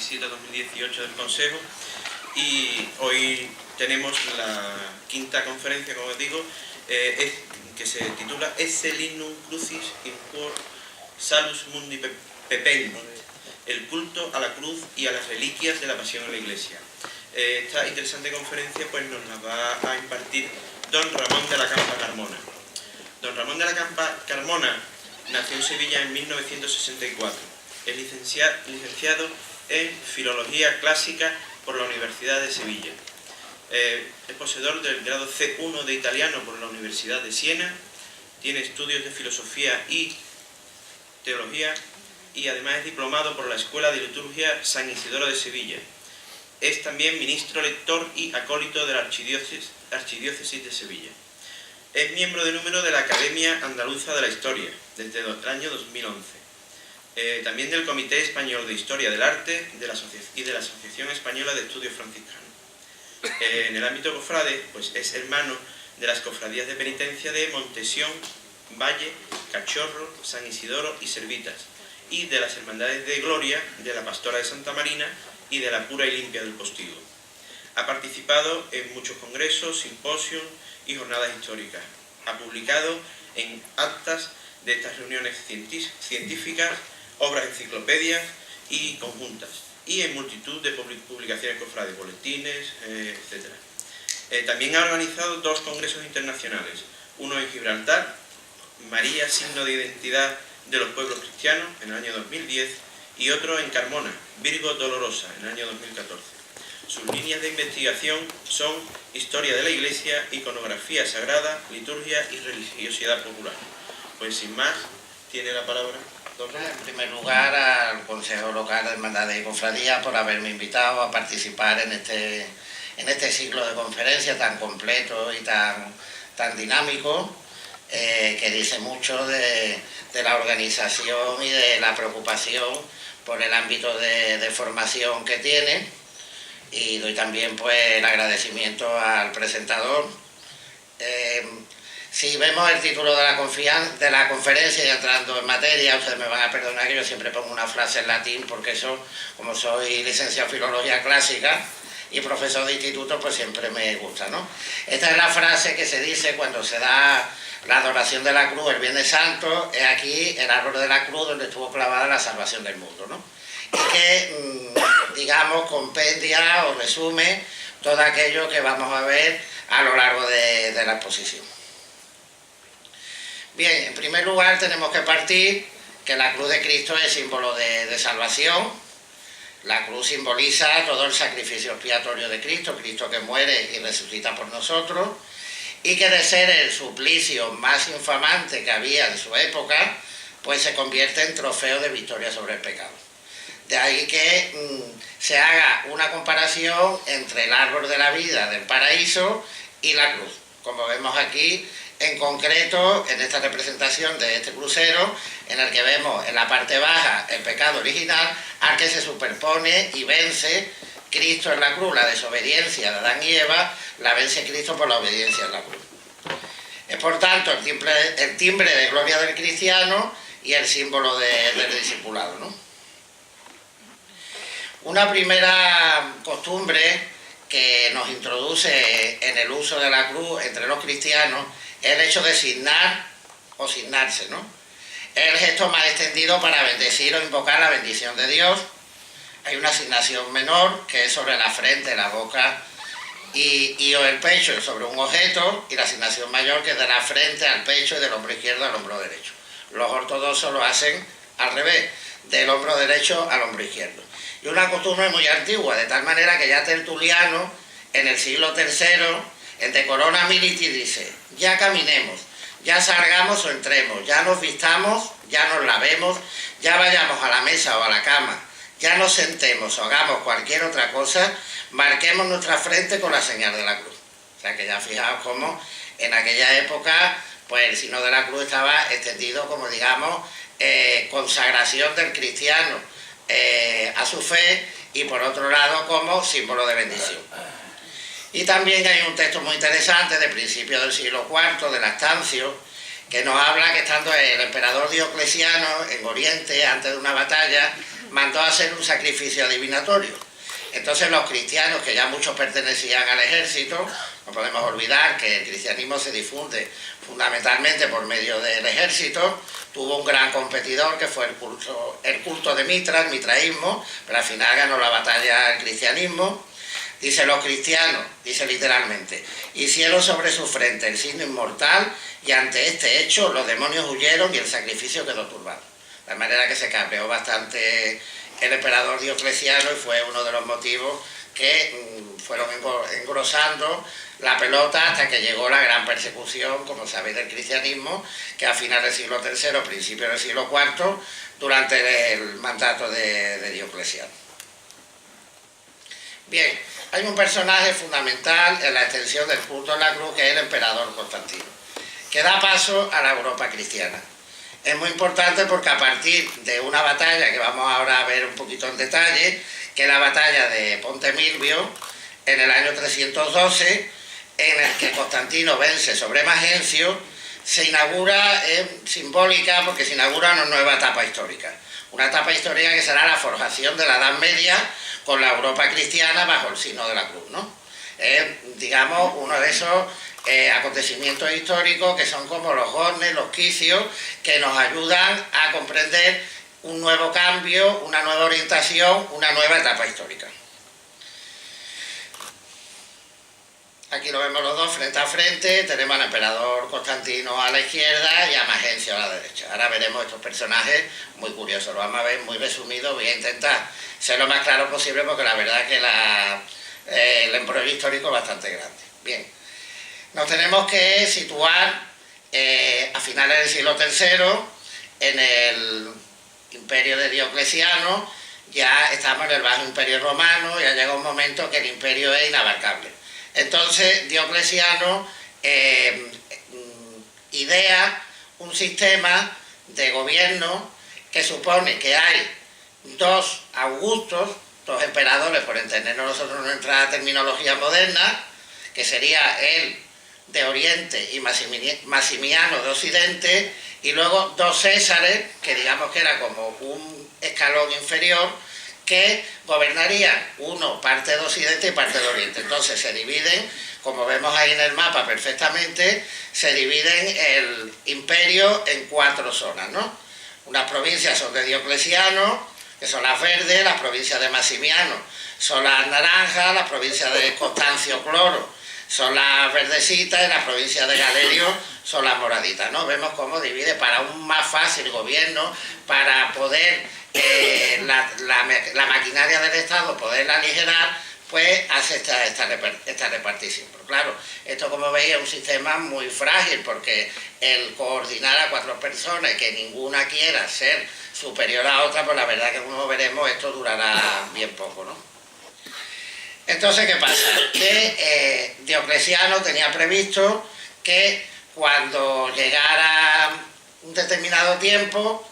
2017-2018 del Consejo, y hoy tenemos la quinta conferencia, como os digo, que se titula Esse Lignum Crucis in Quo Salus Mundi Pependit, el culto a la cruz y a las reliquias de la pasión en la Iglesia. Esta interesante conferencia pues nos la va a impartir don Ramón de la Campa Carmona. Don Ramón de la Campa Carmona nació en Sevilla en 1964. Es licenciado en Filología Clásica por la Universidad de Sevilla. Es poseedor del grado C1 de Italiano por la Universidad de Siena. Tiene estudios de Filosofía y Teología y además es diplomado por la Escuela de Liturgia San Isidoro de Sevilla. Es también ministro lector y acólito de la Archidiócesis de Sevilla. Es miembro de número de la Academia Andaluza de la Historia desde el año 2011. También del Comité Español de Historia del Arte y de la Asociación Española de Estudios Franciscanos. En el ámbito cofrade, pues es hermano de las cofradías de penitencia de Montesión, Valle, Cachorro, San Isidoro y Servitas, y de las Hermandades de Gloria, de la Pastora de Santa Marina y de la Pura y Limpia del Postigo. Ha participado en muchos congresos, simposios y jornadas históricas. Ha publicado en actas de estas reuniones científicas, obras enciclopedias y conjuntas, y en multitud de publicaciones cofrades, boletines, etc. También ha organizado dos congresos internacionales, uno en Gibraltar, María, signo de identidad de los pueblos cristianos, en el año 2010, y otro en Carmona, Virgo Dolorosa, en el año 2014. Sus líneas de investigación son Historia de la Iglesia, Iconografía Sagrada, Liturgia y Religiosidad Popular. Pues sin más, tiene la palabra don Ramón. En primer lugar, al Consejo Local de Hermandades y Cofradías por haberme invitado a participar en este ciclo de conferencias tan completo y tan dinámico, que dice mucho de la organización y de la preocupación por el ámbito de formación que tiene, y doy también pues el agradecimiento al presentador. Si vemos el título de la conferencia y entrando en materia, ustedes me van a perdonar que yo siempre pongo una frase en latín, porque eso, como soy licenciado en Filología Clásica y profesor de instituto, pues siempre me gusta, ¿no? Esta es la frase que se dice cuando se da la adoración de la cruz el Viernes Santo. Es aquí el árbol de la cruz donde estuvo clavada la salvación del mundo, ¿no? Y que, digamos, compendia o resume todo aquello que vamos a ver a lo largo de la exposición. Bien, en primer lugar tenemos que partir que la cruz de Cristo es símbolo de salvación. La cruz simboliza todo el sacrificio expiatorio de Cristo, Cristo que muere y resucita por nosotros, y que de ser el suplicio más infamante que había en su época, pues se convierte en trofeo de victoria sobre el pecado. De ahí que se haga una comparación entre el árbol de la vida del paraíso y la cruz, como vemos aquí, en concreto en esta representación de este crucero, en el que vemos en la parte baja el pecado original al que se superpone y vence Cristo en la cruz. La desobediencia de Adán y Eva la vence Cristo por la obediencia en la cruz. Es por tanto el timbre de gloria del cristiano y el símbolo del discipulado, ¿no? Una primera costumbre que nos introduce en el uso de la cruz entre los cristianos es el hecho de signar o signarse, ¿no? Es el gesto más extendido para bendecir o invocar la bendición de Dios. Hay una asignación menor que es sobre la frente, la boca y o el pecho sobre un objeto, y la asignación mayor que es de la frente al pecho y del hombro izquierdo al hombro derecho. Los ortodoxos lo hacen al revés, del hombro derecho al hombro izquierdo. Y una costumbre muy antigua, de tal manera que ya Tertuliano, en el siglo III, en De Corona Militi dice: ya caminemos, ya salgamos o entremos, ya nos vistamos, ya nos lavemos, ya vayamos a la mesa o a la cama, ya nos sentemos o hagamos cualquier otra cosa, marquemos nuestra frente con la señal de la cruz. O sea que ya fijaos cómo en aquella época pues el signo de la cruz estaba extendido como, digamos, consagración del cristiano a su fe, y por otro lado como símbolo de bendición. Y también hay un texto muy interesante de principios del siglo IV, de Lactancio, que nos habla que estando el emperador Diocleciano en Oriente, antes de una batalla, mandó a hacer un sacrificio adivinatorio. Entonces los cristianos, que ya muchos pertenecían al ejército, no podemos olvidar que el cristianismo se difunde fundamentalmente por medio del ejército, tuvo un gran competidor que fue el culto de Mitra, el mitraísmo, pero al final ganó la batalla el cristianismo. Dice los cristianos, dice literalmente, hicieron sobre su frente el signo inmortal y ante este hecho los demonios huyeron y el sacrificio quedó turbado. De manera que se cabreó bastante el emperador Diocleciano y fue uno de los motivos que fueron engrosando la pelota hasta que llegó la gran persecución, como sabéis, del cristianismo, que a finales del siglo III, principios del siglo IV, durante el mandato de Diocleciano. Bien, hay un personaje fundamental en la extensión del culto en la cruz, que es el emperador Constantino, que da paso a la Europa cristiana. Es muy importante porque a partir de una batalla que vamos ahora a ver un poquito en detalle, que es la batalla de Ponte Milvio, en el año 312, en el que Constantino vence sobre Magencio, se inaugura, simbólica porque se inaugura una nueva etapa histórica. Una etapa histórica que será la forjación de la Edad Media con la Europa cristiana bajo el signo de la cruz, ¿no? Digamos, uno de esos acontecimientos históricos que son como los gornes, los quicios, que nos ayudan a comprender un nuevo cambio, una nueva orientación, una nueva etapa histórica. Aquí lo vemos los dos frente a frente, tenemos al emperador Constantino a la izquierda y a Magencio a la derecha. Ahora veremos estos personajes muy curiosos, lo vamos a ver muy resumido, voy a intentar ser lo más claro posible porque la verdad es que el embrollo histórico es bastante grande. Bien, nos tenemos que situar a finales del siglo III, en el imperio de Diocleciano, ya estamos en el Bajo Imperio Romano, ya llega un momento que el imperio es inabarcable. Entonces Diocleciano idea un sistema de gobierno que supone que hay dos Augustos, dos emperadores, por entendernos nosotros nuestra terminología moderna, que sería el de Oriente y Maximiano de Occidente, y luego dos Césares, que digamos que era como un escalón inferior, que gobernarían uno parte de Occidente y parte de Oriente. Entonces se dividen, como vemos ahí en el mapa perfectamente, se dividen el imperio en 4 zonas, ¿no? Unas provincias son de Diocleciano, que son las verdes, las provincias de Maximiano son las naranjas, las provincias de Constancio Cloro son las verdecitas y las provincias de Galerio son las moraditas, ¿no? Vemos cómo divide para un más fácil gobierno, para poder la maquinaria del Estado poderla aligerar, pues hace esta repartición. Pero claro, esto como veis es un sistema muy frágil porque el coordinar a 4 personas y que ninguna quiera ser superior a otra, pues la verdad que como veremos esto durará bien poco, ¿no? Entonces, ¿qué pasa? Que Diocleciano tenía previsto que cuando llegara un determinado tiempo,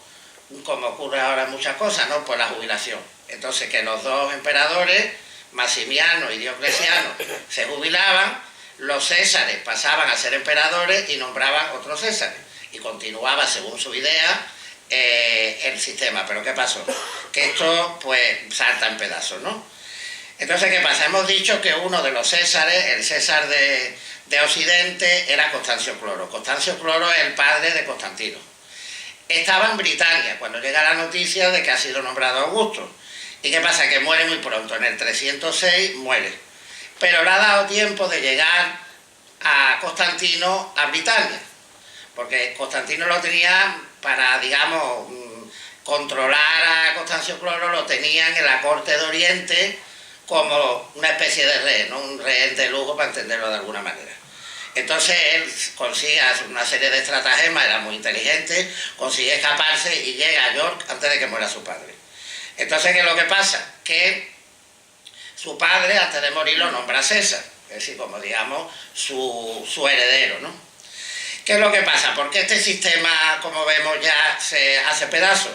como ocurre ahora en muchas cosas, ¿no? Pues la jubilación. Entonces, que los dos emperadores, Maximiano y Diocleciano, se jubilaban, los Césares pasaban a ser emperadores y nombraban otros Césares. Y continuaba, según su idea, el sistema. Pero ¿qué pasó? Que esto, pues, salta en pedazos, ¿no? Entonces, ¿qué pasa? Hemos dicho que uno de los Césares, el César de Occidente, era Constancio Cloro. Constancio Cloro es el padre de Constantino. Estaba en Britania cuando llega la noticia de que ha sido nombrado Augusto. ¿Y qué pasa? Que muere muy pronto, en el 306 muere. Pero le ha dado tiempo de llegar a Constantino a Britania, porque Constantino lo tenía para, digamos, controlar a Constancio Cloro, lo tenían en la corte de Oriente como una especie de rehén, ¿no? Un rehén de lujo, para entenderlo de alguna manera. Entonces él consigue hacer una serie de estratagemas, era muy inteligente, consigue escaparse y llega a York antes de que muera su padre. Entonces, ¿qué es lo que pasa? Que su padre, antes de morir, lo nombra César, es decir, como digamos, su heredero, ¿no? ¿Qué es lo que pasa? ¿Por qué este sistema, como vemos, ya se hace pedazos?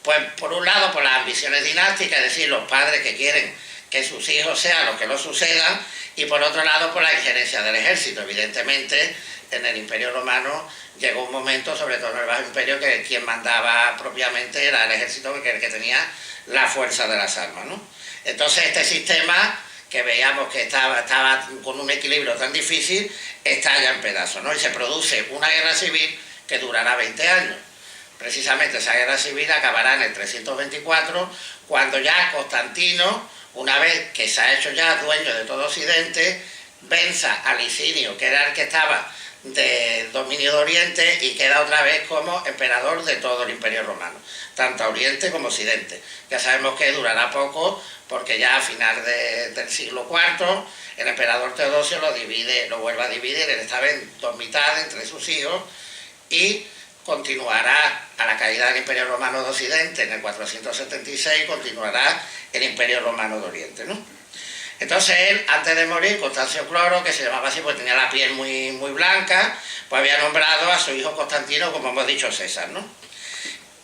Pues, por un lado, por las ambiciones dinásticas, es decir, los padres que quieren que sus hijos sean los que lo sucedan, y por otro lado por la injerencia del ejército. Evidentemente en el Imperio Romano llegó un momento, sobre todo en el Bajo Imperio, que quien mandaba propiamente era el ejército, que el que tenía la fuerza de las armas, ¿no? Entonces este sistema, que veíamos que estaba con un equilibrio tan difícil, estalla en pedazos, ¿no? Y se produce una guerra civil que durará 20 años. Precisamente esa guerra civil acabará en el 324, cuando ya Constantino, una vez que se ha hecho ya dueño de todo Occidente, venza a Licinio, que era el que estaba de dominio de Oriente, y queda otra vez como emperador de todo el Imperio Romano, tanto a Oriente como a Occidente. Ya sabemos que durará poco, porque ya a final del siglo IV el emperador Teodosio lo vuelve a dividir, esta vez en dos mitades entre sus hijos, y continuará a la caída del Imperio Romano de Occidente en el 476, continuará el Imperio Romano de Oriente, ¿no? Entonces él, antes de morir, Constancio Cloro, que se llamaba así porque tenía la piel muy blanca, pues había nombrado a su hijo Constantino, como hemos dicho, César, ¿no?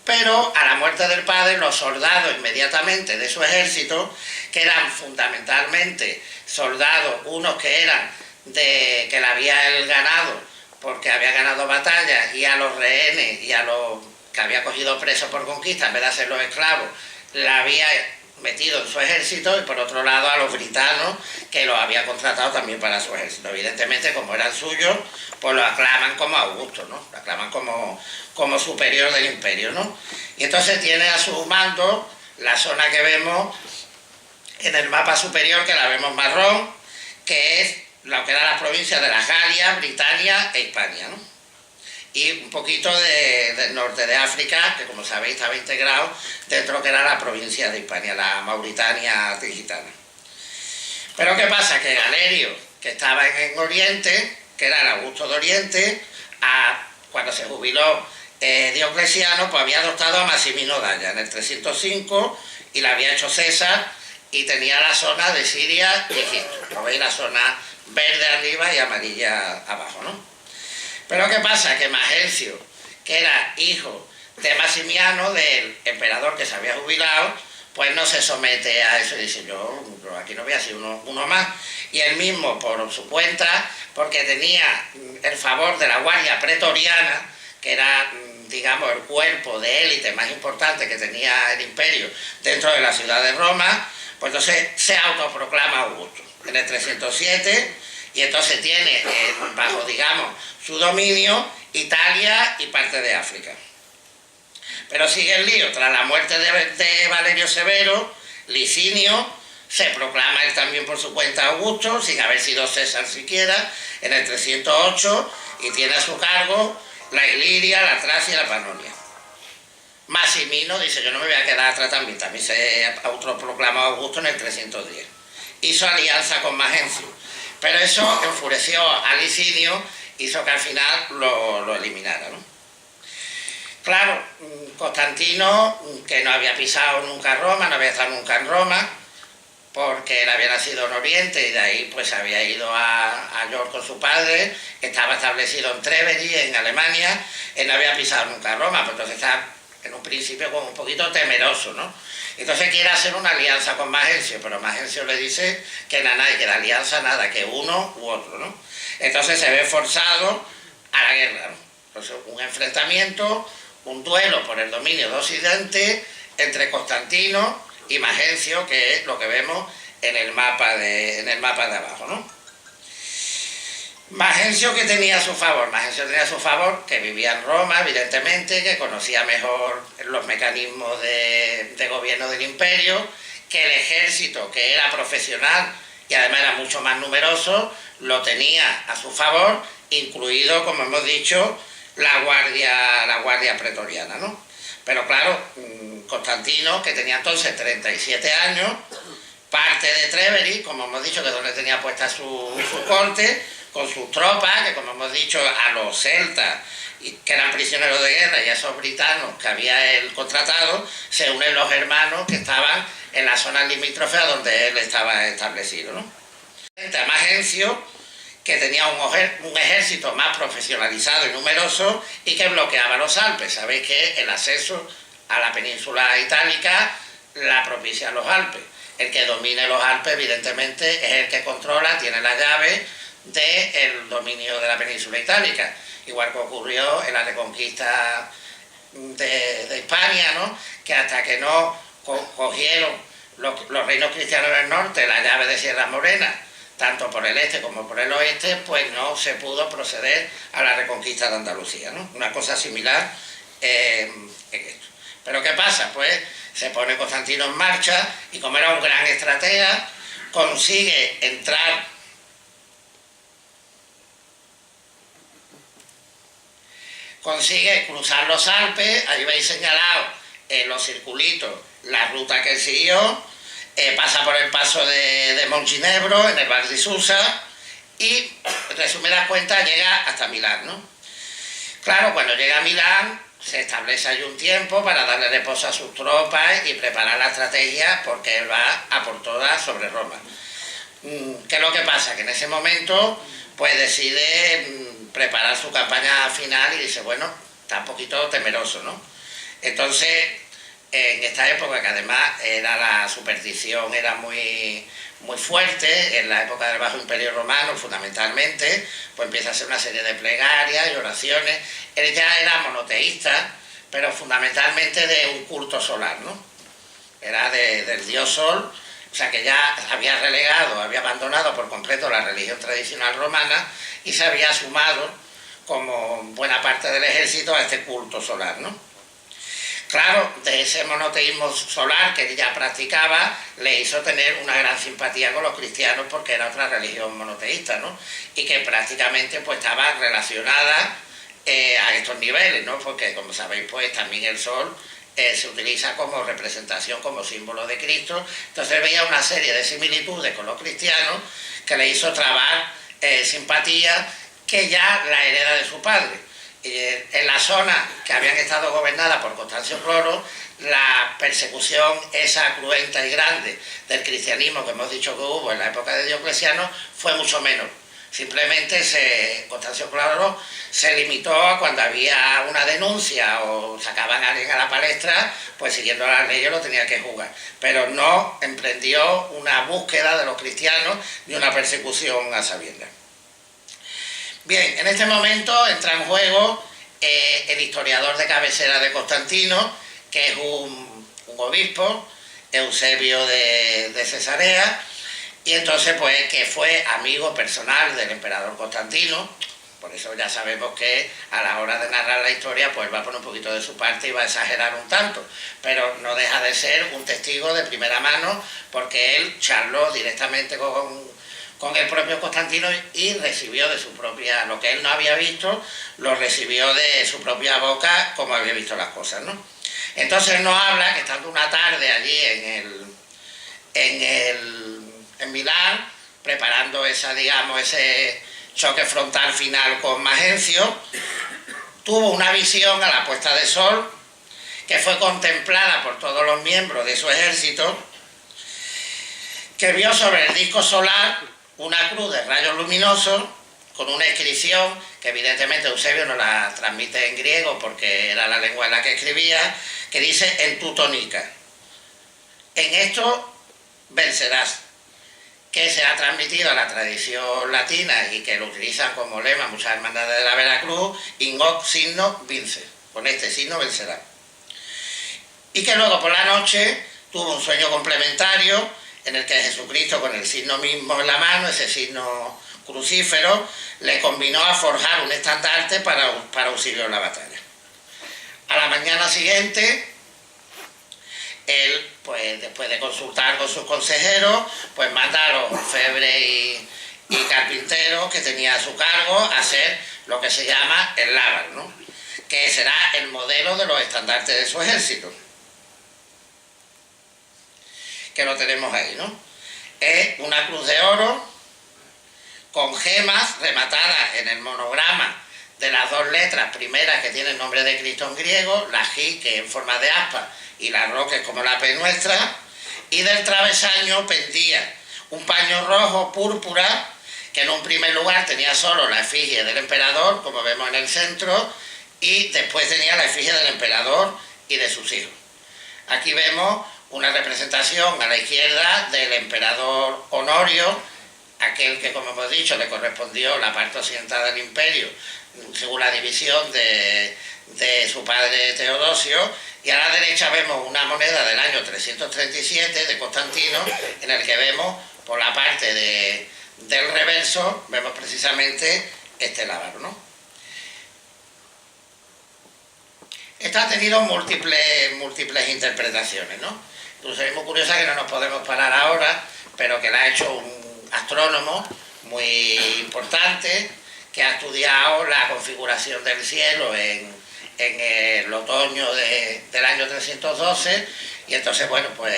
Pero a la muerte del padre, los soldados inmediatamente de su ejército, que eran fundamentalmente soldados, unos que eran que le había él ganado porque había ganado batallas, y a los rehenes y a los que había cogido presos por conquista, en vez de hacerlos esclavos, la había metido en su ejército, y por otro lado a los britanos, que los había contratado también para su ejército. Evidentemente, como eran suyos, pues lo aclaman como Augusto, ¿no? Lo aclaman como superior del imperio, ¿no? Y entonces tiene a su mando la zona que vemos en el mapa superior, que la vemos marrón, que es lo que eran las provincias de la Galia, Britania e Hispania, ¿no? Y un poquito del norte de África, que como sabéis estaba integrado dentro de lo que era la provincia de Hispania, la Mauritania gitana. Pero ¿qué pasa? Que Galerio, que estaba en Oriente, que era el Augusto de Oriente, cuando se jubiló Diocleciano, pues había adoptado a Massimino Daia en el 305, y la había hecho César, y tenía la zona de Siria y Egipto. Como veis, la zona verde arriba y amarilla abajo, ¿no? Pero ¿qué pasa? Que Magencio, que era hijo de Maximiano, del emperador que se había jubilado, pues no se somete a eso y dice, yo aquí no voy a hacer uno más. Y él mismo, por su cuenta, porque tenía el favor de la Guardia Pretoriana, que era, digamos, el cuerpo de élite más importante que tenía el imperio dentro de la ciudad de Roma, pues entonces se autoproclama Augusto en el 307, y entonces tiene bajo, digamos, su dominio Italia y parte de África. Pero sigue el lío. Tras la muerte de Valerio Severo, Licinio se proclama él también por su cuenta Augusto, sin haber sido César siquiera, en el 308, y tiene a su cargo la Iliria, la Tracia y la Panonia. Massimino dice, yo no me voy a quedar atrás, también se autoproclamó Augusto en el 310. Hizo alianza con Magencio, pero eso enfureció a Licinio, hizo que al final lo eliminara, ¿no? Claro, Constantino, que no había pisado nunca Roma, no había estado nunca en Roma, porque él había nacido en Oriente y de ahí pues había ido a York con su padre, estaba establecido en Treveri, en Alemania, él no había pisado nunca Roma, pues entonces está en un principio como un poquito temeroso, ¿no? Entonces quiere hacer una alianza con Magencio, pero Magencio le dice que nada, que la alianza nada, que uno u otro, ¿no? Entonces se ve forzado a la guerra, ¿no? Entonces un enfrentamiento, un duelo por el dominio de Occidente entre Constantino y Magencio, que es lo que vemos en el mapa de abajo, ¿no? Magencio, que tenía a su favor, Magencio tenía a su favor que vivía en Roma, evidentemente, que conocía mejor los mecanismos de gobierno del imperio, que el ejército, que era profesional y además era mucho más numeroso, lo tenía a su favor, incluido, como hemos dicho, la guardia pretoriana, ¿no? Pero claro, Constantino, que tenía entonces 37 años, parte de Treveri, como hemos dicho, que es donde tenía puesta su corte, con sus tropas, que como hemos dicho, a los celtas, que eran prisioneros de guerra, y a esos britanos que había él contratado, se unen los hermanos que estaban en la zona limítrofe a donde él estaba establecido, ¿no? A Magencio, que tenía un ejército más profesionalizado y numeroso, y que bloqueaba los Alpes. Sabéis que el acceso a la península itálica la propician los Alpes. El que domine los Alpes, evidentemente, es el que controla, tiene la llave del dominio de la península itálica, igual que ocurrió en la reconquista de España, ¿no? Que hasta que no cogieron los reinos cristianos del norte la llave de Sierra Morena, tanto por el este como por el oeste, pues no se pudo proceder a la reconquista de Andalucía, ¿no? Una cosa similar en esto. Pero ¿qué pasa? Pues se pone Constantino en marcha y como era un gran estratega, consigue entrar consigue cruzar los Alpes. Ahí veis señalado los circulitos, la ruta que él siguió, pasa por el paso de Monginebro, en el Val di Susa, y, en resumidas cuentas, llega hasta Milán, ¿no? Claro, cuando llega a Milán, se establece allí un tiempo para darle reposo a sus tropas y preparar la estrategia, porque él va a por todas sobre Roma. ¿Qué es lo que pasa? Que en ese momento, pues decide preparar su campaña final y dice, bueno, está un poquito temeroso, ¿no? Entonces, en esta época, que además era la superstición era muy fuerte, en la época del Bajo Imperio Romano fundamentalmente, pues empieza a hacer una serie de plegarias y oraciones. Él ya era monoteísta, pero fundamentalmente de un culto solar, ¿no? Era del dios Sol, o sea que ya había relegado, había abandonado por completo la religión tradicional romana y se había sumado como buena parte del ejército a este culto solar, ¿no? Claro, de ese monoteísmo solar que ya practicaba, le hizo tener una gran simpatía con los cristianos porque era otra religión monoteísta, ¿no? Y que prácticamente pues estaba relacionada a estos niveles, ¿no? Porque, como sabéis, pues también el sol se utiliza como representación, como símbolo de Cristo. Entonces veía una serie de similitudes con los cristianos que le hizo trabar simpatía que ya la hereda de su padre. En la zona que habían estado gobernadas por Constancio Cloro, la persecución esa cruenta y grande del cristianismo que hemos dicho que hubo en la época de Diocleciano fue mucho menos. Simplemente Constancio Cloro se limitó a cuando había una denuncia o sacaban a alguien a la palestra, pues siguiendo las leyes lo tenía que juzgar. Pero no emprendió una búsqueda de los cristianos ni una persecución a sabiendas. Bien, en este momento entra en juego el historiador de cabecera de Constantino, que es un obispo, Eusebio de Cesarea, y entonces pues que fue amigo personal del emperador Constantino. Por eso ya sabemos que a la hora de narrar la historia pues va a poner un poquito de su parte y va a exagerar un tanto, pero no deja de ser un testigo de primera mano, porque él charló directamente con el propio Constantino y recibió de su propia, lo que él no había visto, lo recibió de su propia boca como había visto las cosas, ¿no? Entonces nos habla que estando una tarde allí en Milán, preparando ese choque frontal final con Magencio, tuvo una visión a la puesta de sol que fue contemplada por todos los miembros de su ejército, que vio sobre el disco solar una cruz de rayos luminosos con una inscripción que evidentemente Eusebio no la transmite en griego porque era la lengua en la que escribía, que dice en tu tónica. En esto vencerás, que se ha transmitido a la tradición latina y que lo utilizan como lema muchas hermandades de la Veracruz, in hoc signo vince, con este signo vencerá. Y que luego por la noche tuvo un sueño complementario en el que Jesucristo, con el signo mismo en la mano, ese signo crucífero, le combinó a forjar un estandarte para auxilio en la batalla. A la mañana siguiente, él, pues después de consultar con sus consejeros, pues manda a los orfebres y carpinteros que tenía a su cargo a hacer lo que se llama el lábar, ¿no? Que será el modelo de los estandartes de su ejército, que lo tenemos ahí, ¿no? Es una cruz de oro con gemas rematadas en el monograma de las dos letras primeras que tienen el nombre de Cristo en griego, la G, que es en forma de aspa, y la Ro, que es como la P nuestra, y del travesaño pendía un paño rojo púrpura que en un primer lugar tenía solo la efigie del emperador, como vemos en el centro, y después tenía la efigie del emperador y de sus hijos. Aquí vemos una representación a la izquierda del emperador Honorio aquel que, como hemos dicho, le correspondió la parte occidental del imperio, según la división de su padre Teodosio, y a la derecha vemos una moneda del año 337 de Constantino, en el que vemos por la parte del reverso, vemos precisamente este lábaro, ¿no? Esta ha tenido múltiples interpretaciones, ¿no? Incluso es muy curiosa, que no nos podemos parar ahora, pero que la ha hecho un astrónomo muy importante, que ha estudiado la configuración del cielo en el otoño del año 312, y entonces, bueno, pues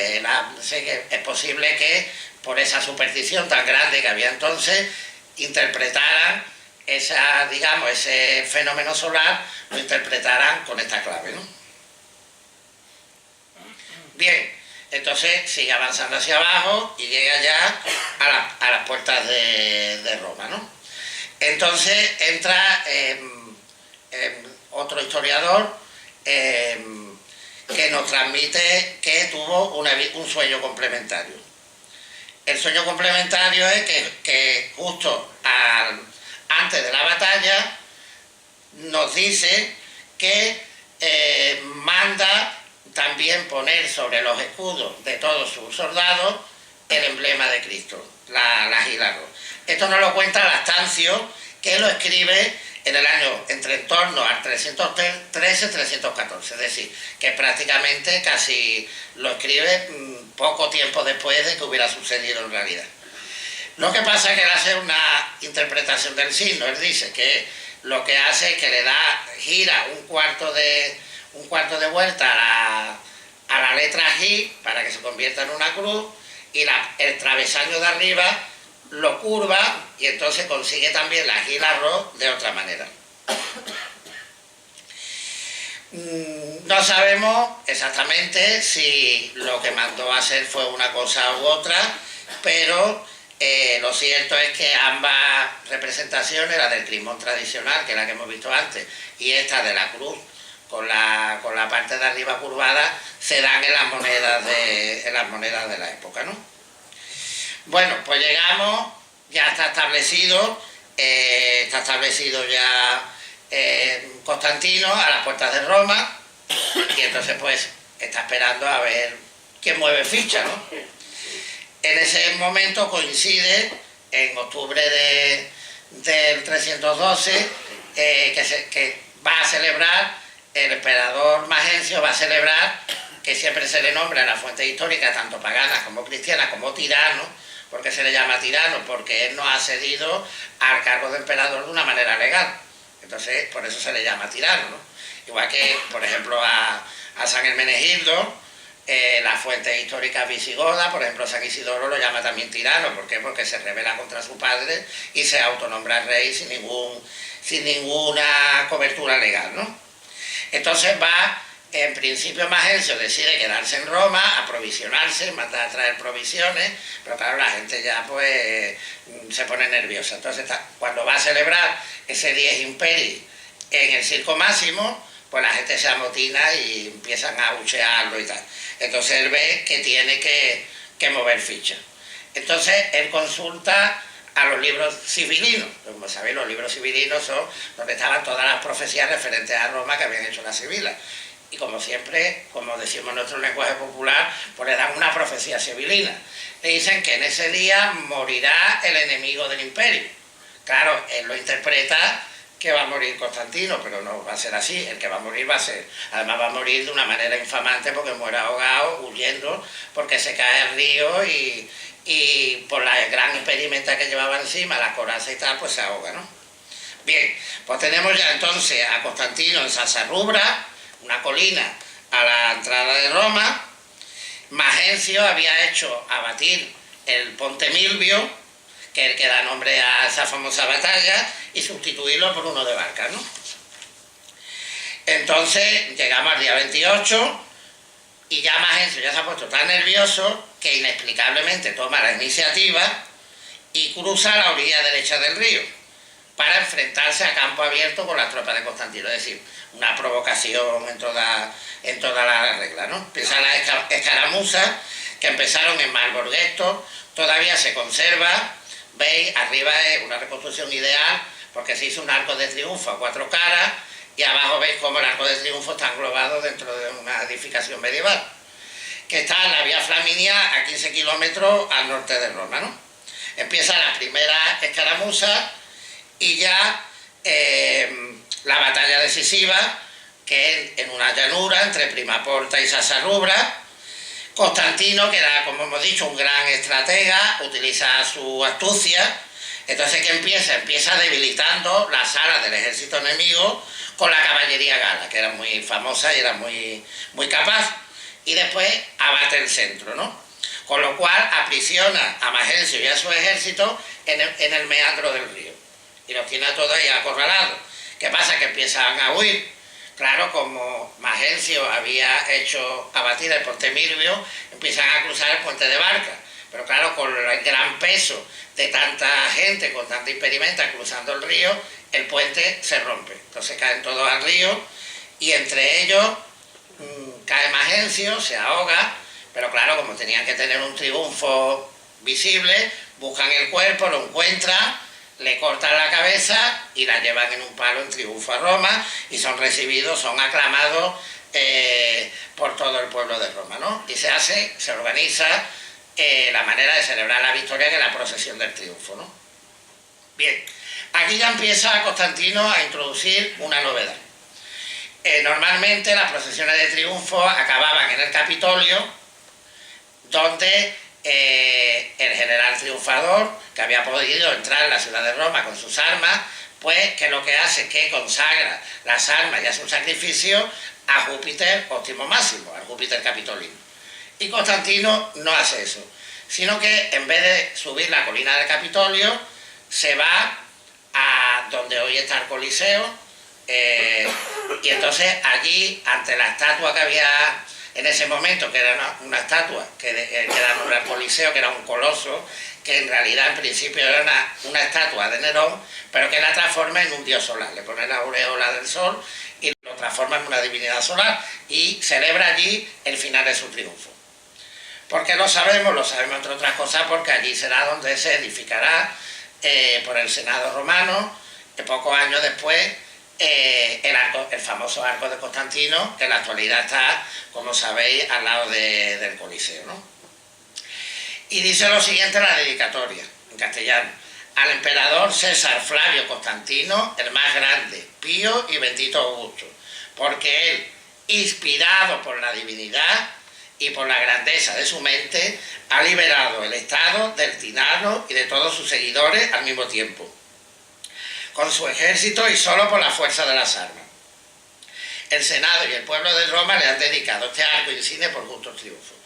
sé que es posible que por esa superstición tan grande que había entonces, interpretaran ese fenómeno solar, lo interpretaran con esta clave, ¿no? Bien, entonces sigue avanzando hacia abajo y llega ya a las puertas de Roma, ¿no? Entonces entra otro historiador que nos transmite que tuvo un sueño complementario. El sueño complementario es que justo antes de la batalla nos dice que manda también poner sobre los escudos de todos sus soldados el emblema de Cristo, la Gilarro. Esto nos lo cuenta Lactancio, que lo escribe en el año en torno al 313-314, es decir, que prácticamente casi lo escribe poco tiempo después de que hubiera sucedido en realidad. Lo que pasa es que él hace una interpretación del signo. Él dice que lo que hace es que gira un cuarto de vuelta a la letra G para que se convierta en una cruz, y el travesaño de arriba lo curva, y entonces consigue también la Gilarro de otra manera. No sabemos exactamente si lo que mandó a hacer fue una cosa u otra, pero lo cierto es que ambas representaciones, la del crismón tradicional, que es la que hemos visto antes, y esta de la cruz con la parte de arriba curvada, se dan en las monedas de la época, ¿no? Bueno, pues llegamos, ya está establecido ya Constantino a las puertas de Roma, y entonces pues está esperando a ver quién mueve ficha, ¿no? En ese momento coincide, en octubre del 312, que va a celebrar, el emperador Magencio va a celebrar, que siempre se le nombra en las fuentes históricas, tanto paganas como cristianas, como tirano. ¿Por qué se le llama tirano? Porque él no ha cedido al cargo de emperador de una manera legal. Entonces, por eso se le llama tirano, ¿no? Igual que, por ejemplo, a San Hermenegildo, las fuentes históricas visigodas, por ejemplo, San Isidoro lo llama también tirano. ¿Por qué? Porque se rebela contra su padre y se autonombra rey sin ninguna cobertura legal, ¿no? Entonces en principio Magencio decide quedarse en Roma, aprovisionarse, mandar a traer provisiones, pero claro, la gente ya pues se pone nerviosa. Entonces cuando va a celebrar ese Dies Imperii en el Circo Máximo, pues la gente se amotina y empiezan a abuchearlo y tal. Entonces él ve que tiene que mover ficha. Entonces él consulta a los libros sibilinos. Como sabéis, los libros sibilinos son donde estaban todas las profecías referentes a Roma que habían hecho las sibilas. Y como siempre, como decimos en nuestro lenguaje popular, pues le dan una profecía sibilina. Le dicen que en ese día morirá el enemigo del imperio. Claro, él lo interpreta que va a morir Constantino, pero no va a ser así. El que va a morir además va a morir de una manera infamante, porque muere ahogado, huyendo, porque se cae al río y por la gran impedimenta que llevaba encima, la coraza y tal, pues se ahoga, ¿no? Bien, pues tenemos ya entonces a Constantino en Sassarrubra, una colina a la entrada de Roma. Magencio había hecho abatir el Ponte Milvio, que es el que da nombre a esa famosa batalla, y sustituirlo por uno de Barca, ¿no? Entonces llegamos al día 28 y ya Magencio ya se ha puesto tan nervioso que inexplicablemente toma la iniciativa y cruza la orilla derecha del río para enfrentarse a campo abierto con las tropas de Constantino. Es decir, una provocación en toda la regla, ¿no? Empiezan las escaramuzas que empezaron en Malborghetto, todavía se conserva veis, arriba es una reconstrucción ideal porque se hizo un arco de triunfo a 4 caras y abajo veis cómo el arco de triunfo está englobado dentro de una edificación medieval, que está en la vía Flaminia a 15 kilómetros al norte de Roma, ¿no? Empieza la primera escaramuza y ya la batalla decisiva, que es en una llanura entre Primaporta y Sasarrubra. Constantino, que era, como hemos dicho, un gran estratega, utiliza su astucia. Entonces, ¿qué empieza? Empieza debilitando las alas del ejército enemigo con la caballería gala, que era muy famosa y era muy capaz. Y después abate el centro, ¿no? Con lo cual aprisiona a Magencio y a su ejército en el meandro del río. Y los tiene a todos ahí acorralados. ¿Qué pasa? Que empiezan a huir. Claro, como Magencio había hecho abatir el puente Milvio, empiezan a cruzar el puente de Barca. Pero claro, con el gran peso de tanta gente, con tanta impedimenta cruzando el río, el puente se rompe. Entonces caen todos al río y entre ellos cae Magencio, se ahoga, pero claro, como tenían que tener un triunfo visible, buscan el cuerpo, lo encuentran, le cortan la cabeza y la llevan en un palo en triunfo a Roma y son recibidos, son aclamados por todo el pueblo de Roma, ¿no? Y se organiza la manera de celebrar la victoria, que es la procesión del triunfo, ¿no? Bien, aquí ya empieza Constantino a introducir una novedad. Normalmente las procesiones de triunfo acababan en el Capitolio, donde el general triunfador, que había podido entrar en la ciudad de Roma con sus armas, pues que lo que hace es que consagra las armas y hace un sacrificio a Júpiter óptimo máximo, al Júpiter capitolino. Y Constantino no hace eso, sino que en vez de subir la colina del Capitolio, se va a donde hoy está el Coliseo, y entonces allí, ante la estatua que había en ese momento, que era una estatua que era nombre al Coliseo, que era un coloso, que en realidad en principio era una estatua de Nerón, pero que la transforma en un dios solar, le pone la aureola del sol y lo transforma en una divinidad solar y celebra allí el final de su triunfo. ¿Por qué lo sabemos? Lo sabemos entre otras cosas porque allí será donde se edificará por el Senado romano, pocos años después, el famoso arco de Constantino, que en la actualidad está, como sabéis, al lado del Coliseo, ¿no? Y dice lo siguiente en la dedicatoria, en castellano: al emperador César Flavio Constantino, el más grande, pío y bendito Augusto, porque él, inspirado por la divinidad y por la grandeza de su mente, ha liberado el Estado del tirano y de todos sus seguidores al mismo tiempo, con su ejército y solo por la fuerza de las armas. El Senado y el pueblo de Roma le han dedicado este arco insigne por justos triunfos.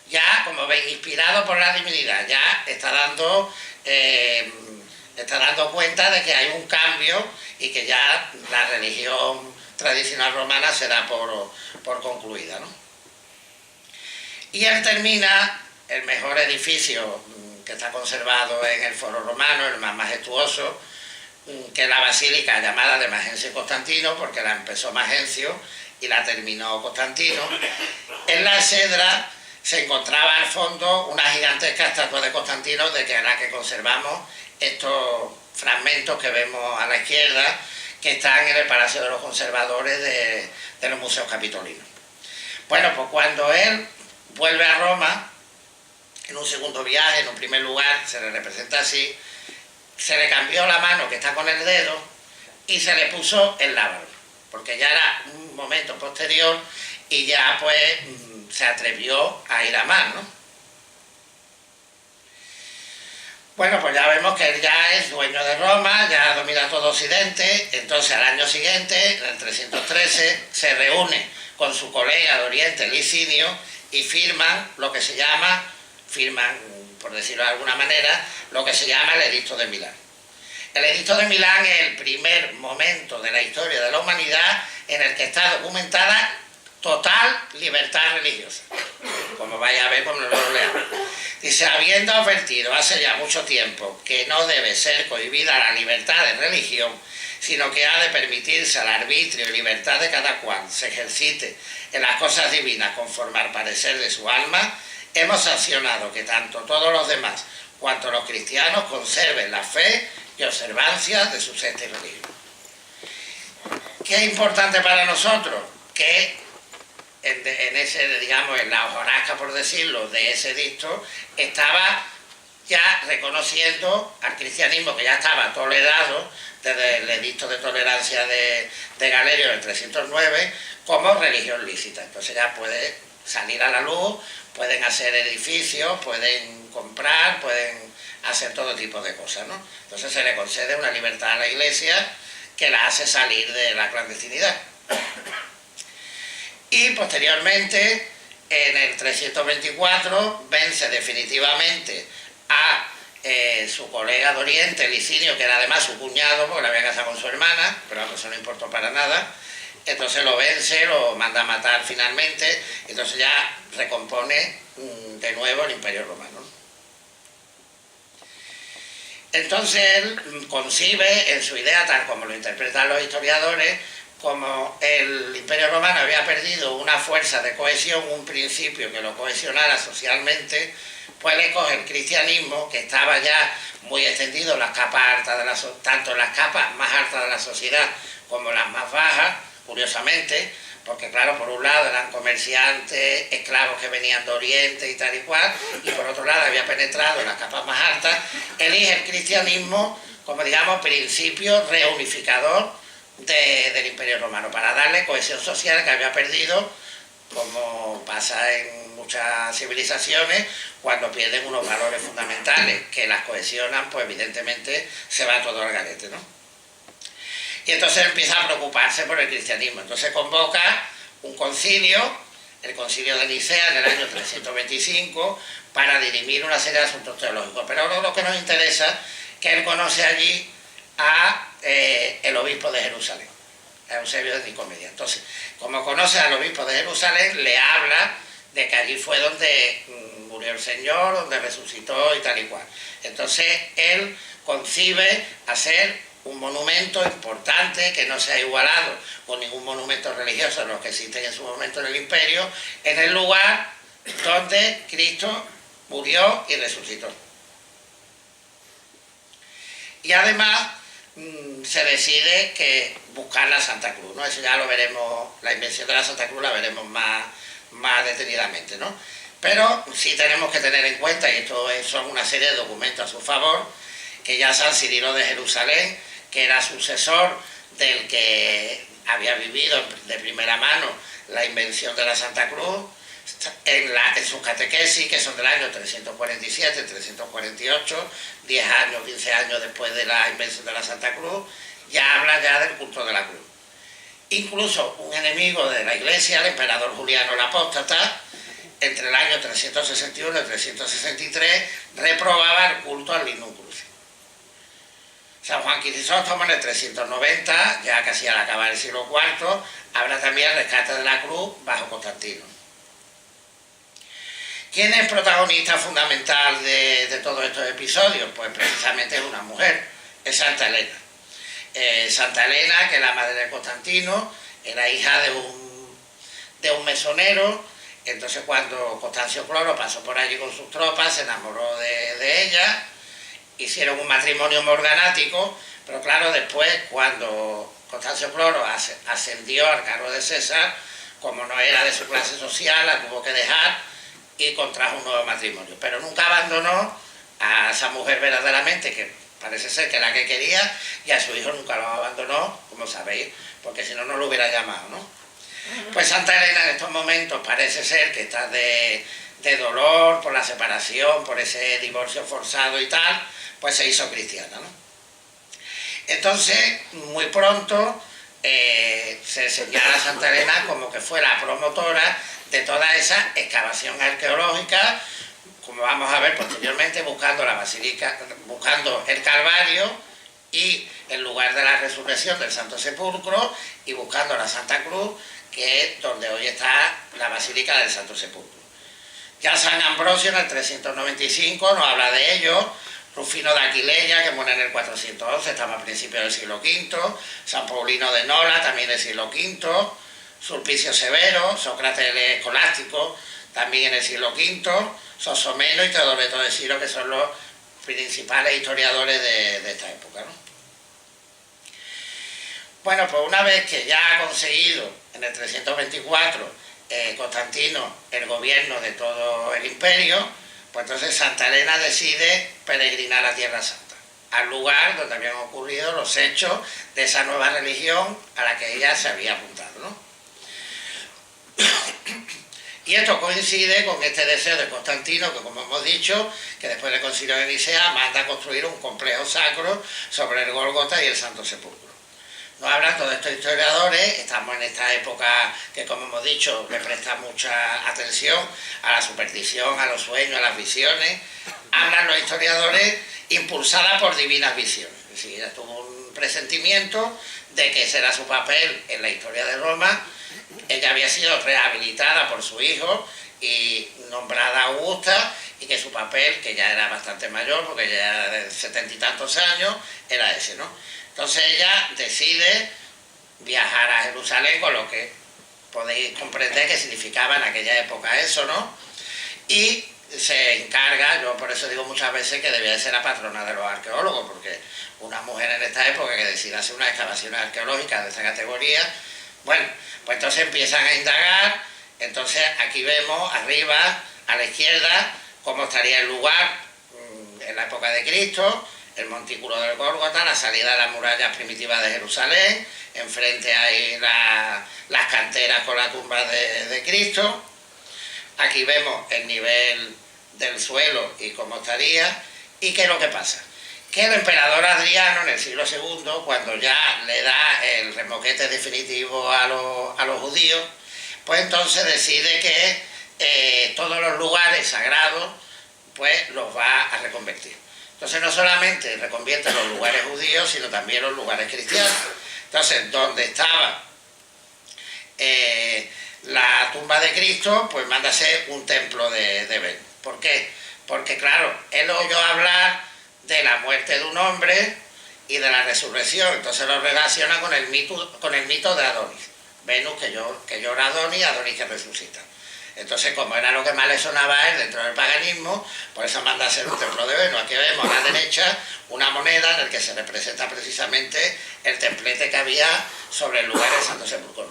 Ya, como veis, inspirado por la divinidad, ya está dando cuenta de que hay un cambio y que ya la religión tradicional romana se da por concluida, ¿no? Y él termina el mejor edificio que está conservado en el Foro Romano, el más majestuoso, que es la basílica llamada de Magencio y Constantino, porque la empezó Magencio y la terminó Constantino. En la exedra se encontraba al fondo una gigantesca estatua de Constantino, de que es la que conservamos estos fragmentos que vemos a la izquierda, que están en el Palacio de los Conservadores de los Museos Capitolinos. Bueno, pues cuando él vuelve a Roma, en un segundo viaje, en un primer lugar, se le representa así, se le cambió la mano que está con el dedo y se le puso el lábaro, porque ya era un momento posterior y ya pues se atrevió a ir a más, ¿no? Bueno, pues ya vemos que él ya es dueño de Roma, ya domina todo Occidente. Entonces al año siguiente, en el 313, se reúne con su colega de Oriente, Licinio, y firman lo que se llama, por decirlo de alguna manera, lo que se llama el Edicto de Milán. El Edicto de Milán es el primer momento de la historia de la humanidad en el que está documentada total libertad religiosa, como vais a ver cuando lo leamos. Dice: habiendo advertido hace ya mucho tiempo que no debe ser cohibida la libertad de religión, sino que ha de permitirse al arbitrio y libertad de cada cual se ejercite en las cosas divinas conforme al parecer de su alma, hemos sancionado que tanto todos los demás cuanto los cristianos conserven la fe y observancia de su secta y religión. ¿Qué es importante para nosotros? Que en la hojarasca, por decirlo, de ese edicto, estaba ya reconociendo al cristianismo, que ya estaba tolerado desde el edicto de tolerancia de Galerio del 309, como religión lícita. Entonces ya puede salir a la luz, pueden hacer edificios, pueden comprar, pueden hacer todo tipo de cosas, ¿no? Entonces se le concede una libertad a la Iglesia que la hace salir de la clandestinidad. Y posteriormente, en el 324, vence definitivamente a su colega de Oriente, Licinio, que era además su cuñado, porque le había casado con su hermana, pero eso no importó para nada. Entonces lo vence, lo manda a matar finalmente, entonces ya recompone de nuevo el Imperio Romano. Entonces él concibe en su idea, tal como lo interpretan los historiadores, como el Imperio Romano había perdido una fuerza de cohesión, un principio que lo cohesionara socialmente, pues le coge el cristianismo, que estaba ya muy extendido en las capas altas tanto en las capas más altas de la sociedad como las más bajas, curiosamente, porque claro, por un lado eran comerciantes, esclavos que venían de Oriente y tal y cual, y por otro lado había penetrado en las capas más altas, elige el cristianismo como, digamos, principio reunificador del Imperio Romano, para darle cohesión social que había perdido, como pasa en muchas civilizaciones, cuando pierden unos valores fundamentales que las cohesionan, pues evidentemente se va todo al garete, ¿no? Y entonces empieza a preocuparse por el cristianismo. Entonces convoca un concilio, el concilio de Nicea, en el año 325, para dirimir una serie de asuntos teológicos. Pero lo que nos interesa es que él conoce allí a el obispo de Jerusalén, a Eusebio de Nicomedia. Entonces, como conoce al obispo de Jerusalén, le habla de que allí fue donde murió el Señor, donde resucitó y tal y cual. Entonces, él concibe hacer un monumento importante que no se ha igualado con ningún monumento religioso de los que existen en su momento en el imperio, en el lugar donde Cristo murió y resucitó. Y además se decide que buscar la Santa Cruz, ¿no? Eso ya lo veremos, la invención de la Santa Cruz la veremos más detenidamente, ¿no? Pero sí tenemos que tener en cuenta, y esto son una serie de documentos a su favor, que ya San Cirilo de Jerusalén, que era sucesor del que había vivido de primera mano la invención de la Santa Cruz, en sus catequesis, que son del año 347, 348, 10 años, 15 años después de la invención de la Santa Cruz, ya habla ya del culto de la cruz. Incluso un enemigo de la Iglesia, el emperador Juliano el Apóstata, entre el año 361 y 363, reprobaba el culto al Lignum Crucis. San Juan Crisóstomo en el 390, ya casi al acabar el siglo IV, habla también del rescate de la cruz bajo Constantino. ¿Quién es protagonista fundamental de todos estos episodios? Pues precisamente es una mujer, es Santa Elena. Santa Elena, que es la madre de Constantino, era hija de un mesonero. Entonces cuando Constancio Cloro pasó por allí con sus tropas, se enamoró de ella, hicieron un matrimonio morganático, pero claro, después cuando Constancio Cloro ascendió al cargo de César, como no era de su clase social, la tuvo que dejar y contrajo un nuevo matrimonio. Pero nunca abandonó a esa mujer verdaderamente, que parece ser que era la que quería, y a su hijo nunca lo abandonó, como sabéis, porque si no, no lo hubiera llamado, ¿no? Pues Santa Elena en estos momentos parece ser que está de dolor por la separación, por ese divorcio forzado y tal, pues se hizo cristiana, ¿no? Entonces, muy pronto se señala a Santa Elena como que fue la promotora de toda esa excavación arqueológica, como vamos a ver posteriormente, buscando la basílica, buscando el Calvario y el lugar de la resurrección del Santo Sepulcro, y buscando la Santa Cruz, que es donde hoy está la Basílica del Santo Sepulcro. Ya San Ambrosio en el 395 nos habla de ello, Rufino de Aquileia, que muere en el 411, estamos a principios del siglo V, San Paulino de Nola, también del siglo V, Sulpicio Severo, Sócrates el Escolástico, también en el siglo V, Sosomeno y Teodoreto de Ciro, que son los principales historiadores de esta época, ¿no? Bueno, pues una vez que ya ha conseguido en el 324 Constantino el gobierno de todo el imperio, pues entonces Santa Elena decide peregrinar a Tierra Santa, al lugar donde habían ocurrido los hechos de esa nueva religión a la que ella se había apuntado, ¿no? Y esto coincide con este deseo de Constantino, que como hemos dicho, que después del Concilio de Nicea manda a construir un complejo sacro sobre el Gólgota y el Santo Sepulcro. Nos hablan todos estos historiadores, estamos en esta época que, como hemos dicho, le presta mucha atención a la superstición, a los sueños, a las visiones. Hablan los historiadores impulsada por divinas visiones. Es decir, ella tuvo un presentimiento de que ese era su papel en la historia de Roma. Ella había sido rehabilitada por su hijo y nombrada Augusta, y que su papel, que ya era bastante mayor, porque ya era de 70 y tantos años, era ese, ¿no? Entonces ella decide viajar a Jerusalén, con lo que podéis comprender que significaba en aquella época eso, ¿no? Y se encarga, yo por eso digo muchas veces que debía de ser la patrona de los arqueólogos, porque una mujer en esta época que decida hacer una excavación arqueológica de esa categoría, bueno, pues entonces empiezan a indagar. Entonces aquí vemos arriba, a la izquierda, cómo estaría el lugar en la época de Cristo, el montículo del Gólgota, la salida de las murallas primitivas de Jerusalén, enfrente hay las canteras con la tumba de Cristo. Aquí vemos el nivel del suelo y cómo estaría. ¿Y qué es lo que pasa? Que el emperador Adriano, en el siglo II, cuando ya le da el remoquete definitivo a los judíos, pues entonces decide que todos los lugares sagrados pues los va a reconvertir. Entonces no solamente reconvierte los lugares judíos, sino también los lugares cristianos. Entonces, donde estaba la tumba de Cristo, pues manda a ser un templo de Venus. ¿Por qué? Porque claro, él oyó hablar de la muerte de un hombre y de la resurrección, entonces lo relaciona con el mito de Adonis. Venus que llora a Adonis, Adonis que resucita. Entonces, como era lo que más le sonaba a él dentro del paganismo, por eso manda a ser un templo de Venus. Aquí vemos a la derecha una moneda en la que se representa precisamente el templete que había sobre el lugar del Santo Sepulcro.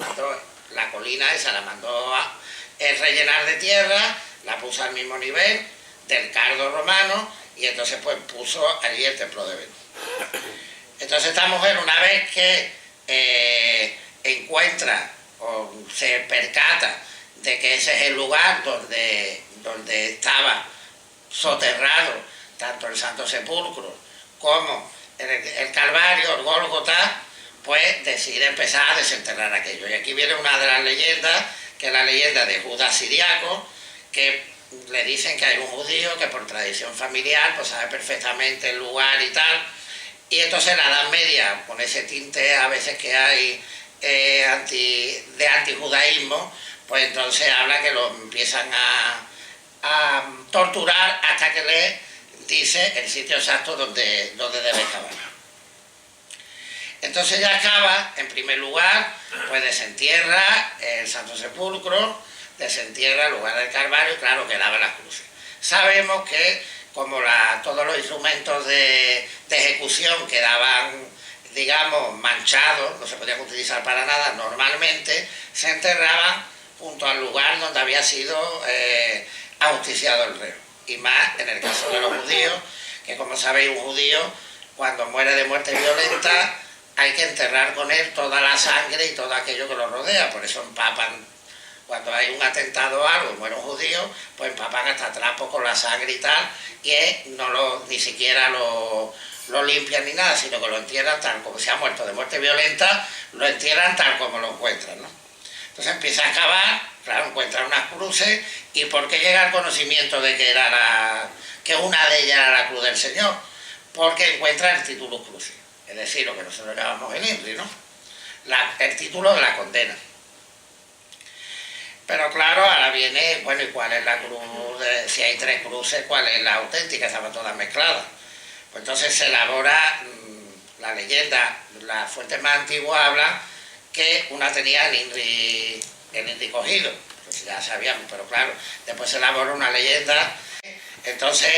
La colina esa la mandó a rellenar de tierra, la puso al mismo nivel del cardo romano, y entonces pues puso allí el templo de Venus. Entonces esta mujer, una vez que encuentra o se percata de que ese es el lugar donde estaba soterrado tanto el Santo Sepulcro como el Calvario, el Gólgota, pues decide empezar a desenterrar aquello. Y aquí viene una de las leyendas, que es la leyenda de Judas Siriaco, que le dicen que hay un judío que por tradición familiar pues sabe perfectamente el lugar y tal, y entonces en la Edad Media, con ese tinte a veces que hay de antijudaísmo, pues entonces habla que lo empiezan a torturar hasta que le dice el sitio exacto donde debe excavar. Entonces ya excava, en primer lugar, pues desentierra el Santo Sepulcro, desentierra el lugar del Calvario y claro que lava las cruces. Sabemos que como todos los instrumentos de ejecución quedaban, digamos, manchados, no se podían utilizar para nada, normalmente se enterraban junto al lugar donde había sido ajusticiado el reo. Y más en el caso de los judíos, que como sabéis, un judío cuando muere de muerte violenta hay que enterrar con él toda la sangre y todo aquello que lo rodea. Por eso empapan, cuando hay un atentado o algo y muere un judío, pues empapan hasta atrás con la sangre y tal, y ni siquiera lo limpian ni nada, sino que lo entierran tal como se ha muerto de muerte violenta, lo entierran tal como lo encuentran, ¿no? Entonces empieza a excavar, claro, encuentra unas cruces. ¿Y por qué llega al conocimiento de que una de ellas era la cruz del Señor? Porque encuentra el título crucis, es decir, lo que nosotros llamamos el INRI, ¿no? El título de la condena. Pero claro, ahora viene, bueno, ¿y cuál es la cruz? Si hay tres cruces, ¿cuál es la auténtica? Estaban todas mezcladas. Pues entonces se elabora la leyenda, las fuentes más antiguas hablan que una tenía el INRI cogido, pues ya sabíamos, pero claro, después se elaboró una leyenda Entonces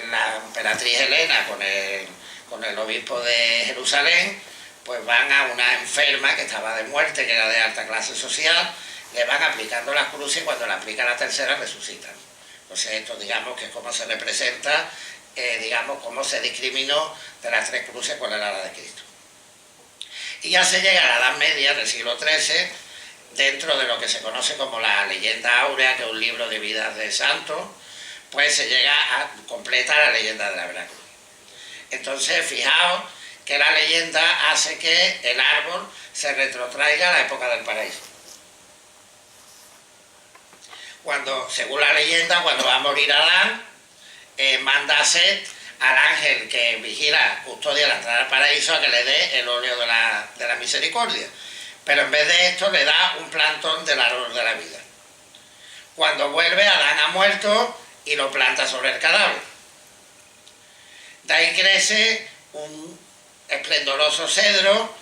la emperatriz Helena con el obispo de Jerusalén pues van a una enferma que estaba de muerte, que era de alta clase social, le van aplicando las cruces y cuando le aplican la tercera resucitan. Entonces esto digamos que es como se representa, digamos cómo se discriminó de las tres cruces cuál era la de Cristo. Y ya se llega a la Edad Media del siglo XIII, dentro de lo que se conoce como la Leyenda Áurea, que es un libro de vidas de santos, pues se llega a completar la leyenda de la Veracruz. Entonces, fijaos que la leyenda hace que el árbol se retrotraiga a la época del paraíso. Cuando, según la leyenda, cuando va a morir Adán, manda a Set, al ángel que vigila, custodia la entrada al paraíso, a que le dé el óleo de la misericordia. Pero en vez de esto le da un plantón del árbol de la vida. Cuando vuelve, Adán ha muerto y lo planta sobre el cadáver. De ahí crece un esplendoroso cedro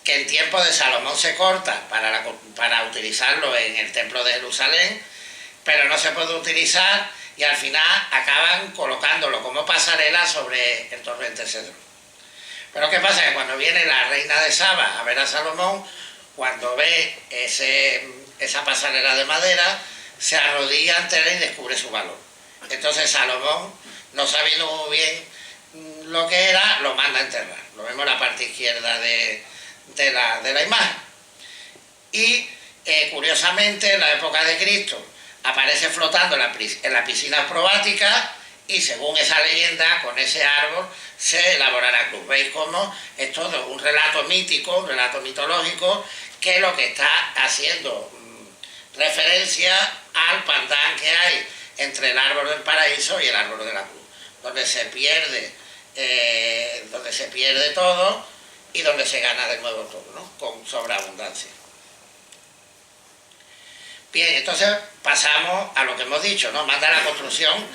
que en tiempo de Salomón se corta para utilizarlo en el templo de Jerusalén, pero no se puede utilizar y al final acaban colocándolo como pasarela sobre el torrente Cedro. Pero ¿qué pasa? Que cuando viene la reina de Saba a ver a Salomón, cuando ve esa pasarela de madera, se arrodilla ante él y descubre su valor. Entonces Salomón, no sabiendo muy bien lo que era, lo manda a enterrar. Lo vemos en la parte izquierda de la imagen. Y curiosamente, en la época de Cristo, aparece flotando en la piscina probática y según esa leyenda, con ese árbol se elaborará cruz. ¿Veis cómo es todo un relato mítico, un relato mitológico, que lo que está haciendo referencia al pantán que hay entre el árbol del paraíso y el árbol de la cruz, donde se pierde todo y donde se gana de nuevo todo, ¿no? Con sobreabundancia. Bien, entonces pasamos a lo que hemos dicho, ¿no? Manda la construcción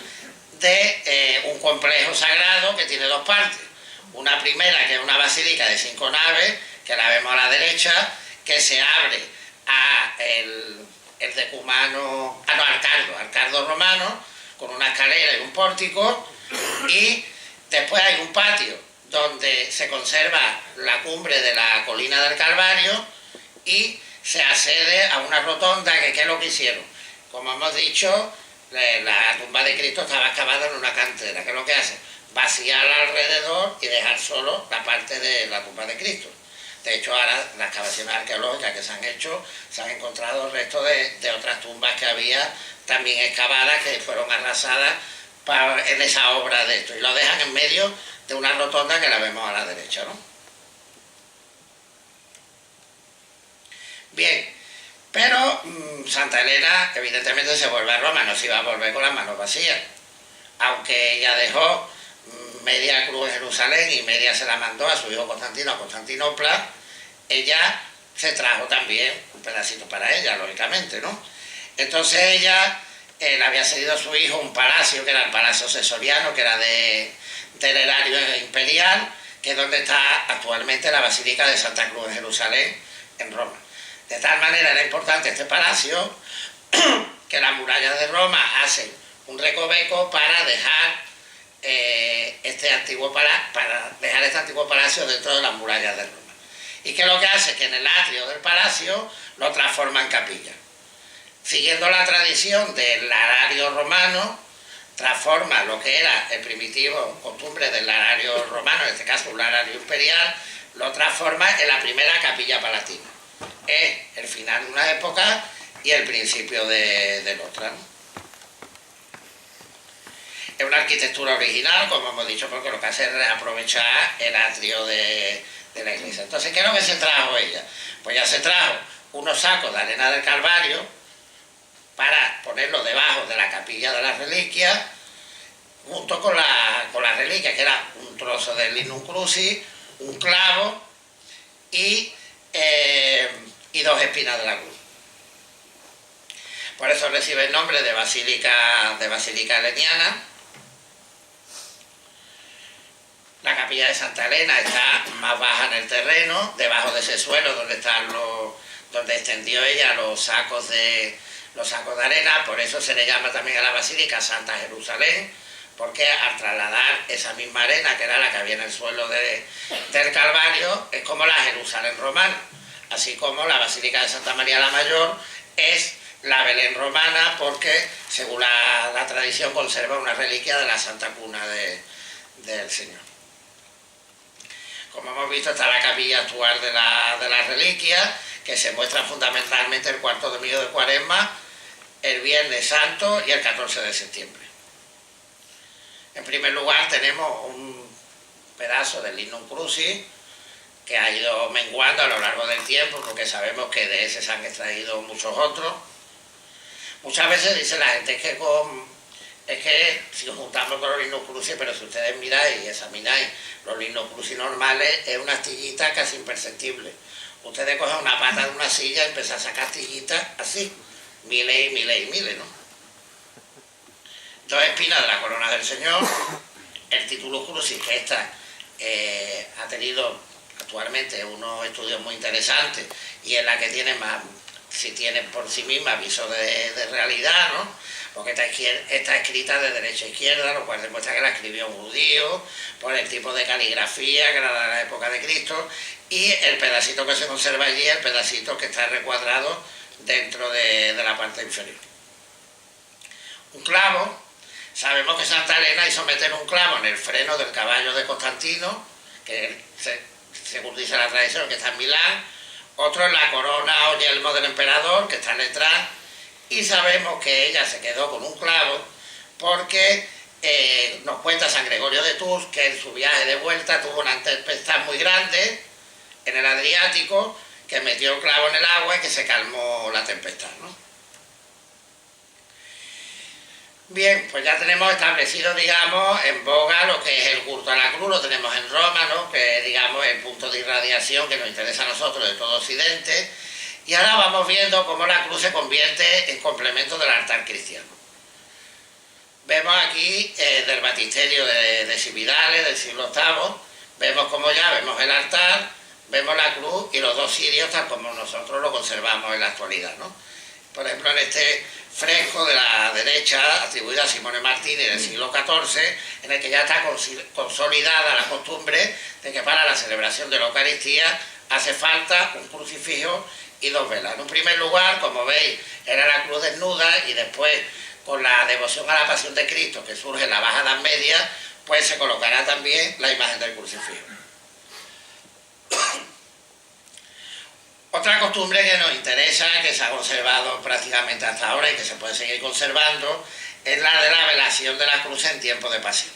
de un complejo sagrado que tiene dos partes. Una primera, que es una basílica de 5 naves, que la vemos a la derecha, que se abre a el decumano, al cardo romano, con una escalera y un pórtico, y después hay un patio donde se conserva la cumbre de la colina del Calvario y se accede a una rotonda que ¿qué es lo que hicieron? Como hemos dicho, la tumba de Cristo estaba excavada en una cantera. ¿Qué es lo que hace? Vaciarla alrededor y dejar solo la parte de la tumba de Cristo. De hecho, ahora las excavaciones arqueológicas que se han hecho, se han encontrado restos de otras tumbas que había también excavadas, que fueron arrasadas en esa obra de esto. Y lo dejan en medio de una rotonda que la vemos a la derecha, ¿no? Bien, pero Santa Elena evidentemente se vuelve a Roma, no se iba a volver con las manos vacías. Aunque ella dejó media cruz en Jerusalén y media se la mandó a su hijo Constantino a Constantinopla, ella se trajo también un pedacito para ella, lógicamente, ¿no? Entonces ella le había cedido a su hijo un palacio, que era el Palacio Cesoriano, que era del erario imperial, que es donde está actualmente la Basílica de Santa Cruz en Jerusalén, en Roma. De tal manera era importante este palacio que las murallas de Roma hacen un recoveco para dejar este antiguo palacio dentro de las murallas de Roma. ¿Y qué es lo que hace? Que en el atrio del palacio lo transforma en capilla. Siguiendo la tradición del larario romano, transforma lo que era el primitivo costumbre del larario romano, en este caso un larario imperial, lo transforma en la primera capilla palatina. Es el final de una época y el principio de otra, ¿no? Es una arquitectura original, como hemos dicho, porque lo que hace es aprovechar el atrio de la iglesia. Entonces, ¿qué es lo que se trajo ella? Pues ya se trajo unos sacos de arena del Calvario para ponerlo debajo de la capilla de las reliquias, junto con la reliquia, que era un trozo de linum crucis, un clavo y 2 espinas de la cruz. Por eso recibe el nombre de basílica eleniana. La capilla de Santa Elena está más baja en el terreno, debajo de ese suelo donde extendió ella los sacos de los sacos de arena, por eso se le llama también a la basílica Santa Jerusalén, porque al trasladar esa misma arena, que era la que había en el suelo del Calvario, es como la Jerusalén romana, así como la Basílica de Santa María la Mayor es la Belén romana, porque según la tradición conserva una reliquia de la Santa Cuna del Señor. Como hemos visto, está la capilla actual de las reliquias, que se muestra fundamentalmente el cuarto domingo de Cuaresma, el Viernes Santo y el 14 de septiembre. En primer lugar tenemos un pedazo del Lignum Crucis que ha ido menguando a lo largo del tiempo, porque sabemos que de ese se han extraído muchos otros. Muchas veces dice la gente que si juntamos con los Lignum Crucis, pero si ustedes miráis y examináis los Lignum Crucis normales, es una astillita casi imperceptible. Ustedes cogen una pata de una silla y empiezan a sacar astillitas así, miles y miles y miles, ¿no? Dos espinas de la corona del Señor, el título Crucis, que esta ha tenido actualmente unos estudios muy interesantes y es la que tiene más, si tiene por sí misma aviso de realidad, ¿no? Porque está escrita de derecha a izquierda, lo cual demuestra que la escribió un judío, por el tipo de caligrafía que era de la época de Cristo, y el pedacito que se conserva allí, el pedacito que está recuadrado dentro de la parte inferior. Un clavo. Sabemos que Santa Elena hizo meter un clavo en el freno del caballo de Constantino, que según dice la tradición, que está en Milán, otro en la corona o yelmo del emperador, que está detrás, y sabemos que ella se quedó con un clavo porque nos cuenta San Gregorio de Tours que en su viaje de vuelta tuvo una tempestad muy grande en el Adriático, que metió el clavo en el agua y que se calmó la tempestad, ¿no? Bien, pues ya tenemos establecido, digamos, en boga lo que es el culto a la cruz, lo tenemos en Roma, ¿no? Que es, digamos, el punto de irradiación que nos interesa a nosotros de todo Occidente. Y ahora vamos viendo cómo la cruz se convierte en complemento del altar cristiano. Vemos aquí del batisterio de Cividales, del siglo VIII, vemos como ya vemos el altar, vemos la cruz y los dos cirios tal como nosotros lo conservamos en la actualidad, ¿no? Por ejemplo, en este fresco de la derecha, atribuido a Simone Martini del siglo XIV, en el que ya está consolidada la costumbre de que para la celebración de la Eucaristía hace falta un crucifijo y dos velas. En un primer lugar, como veis, era la cruz desnuda, y después, con la devoción a la Pasión de Cristo que surge en la Baja Edad Media, pues se colocará también la imagen del crucifijo. Otra costumbre que nos interesa, que se ha conservado prácticamente hasta ahora y que se puede seguir conservando, es la de la velación de la cruz en tiempo de pasión.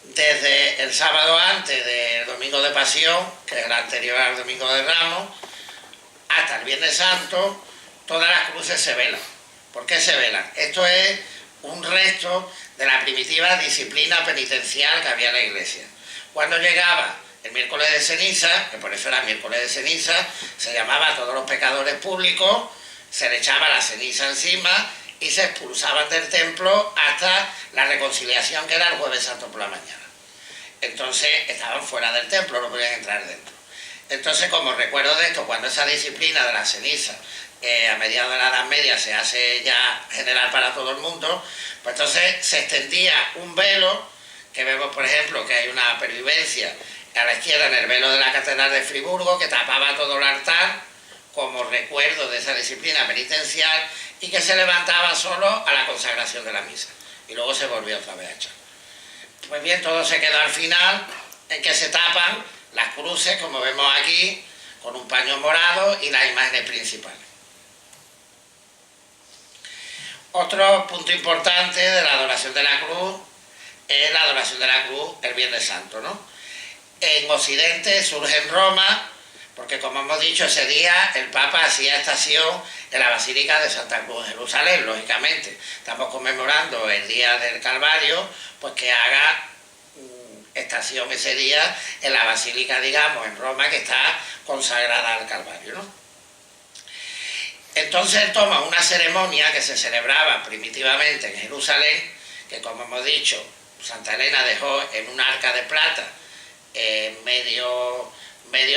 Desde el sábado antes del domingo de pasión, que es el anterior al domingo de Ramos, hasta el Viernes Santo, todas las cruces se velan. ¿Por qué se velan? Esto es un resto de la primitiva disciplina penitencial que había en la Iglesia. Cuando llegaba el miércoles de ceniza, que por eso era miércoles de ceniza, se llamaba a todos los pecadores públicos, se le echaba la ceniza encima y se expulsaban del templo hasta la reconciliación, que era el Jueves Santo por la mañana. Entonces estaban fuera del templo, no podían entrar dentro. Entonces, como recuerdo de esto, cuando esa disciplina de la ceniza a mediados de la Edad Media se hace ya general para todo el mundo, pues entonces se extendía un velo, que vemos por ejemplo que hay una pervivencia a la izquierda en el velo de la Catedral de Friburgo, que tapaba todo el altar como recuerdo de esa disciplina penitencial, y que se levantaba solo a la consagración de la misa y luego se volvió otra vez a echar. Pues bien, todo se quedó al final en que se tapan las cruces, como vemos aquí, con un paño morado y las imágenes principales. Otro punto importante de la adoración de la cruz es la adoración de la cruz el Viernes Santo, ¿no? En Occidente surge en Roma, porque como hemos dicho, ese día el Papa hacía estación en la Basílica de Santa Cruz en Jerusalén, lógicamente. Estamos conmemorando el día del Calvario, pues que haga estación ese día en la Basílica, digamos, en Roma, que está consagrada al Calvario, ¿no? Entonces él toma una ceremonia que se celebraba primitivamente en Jerusalén, que como hemos dicho, Santa Elena dejó en un arca de plata medio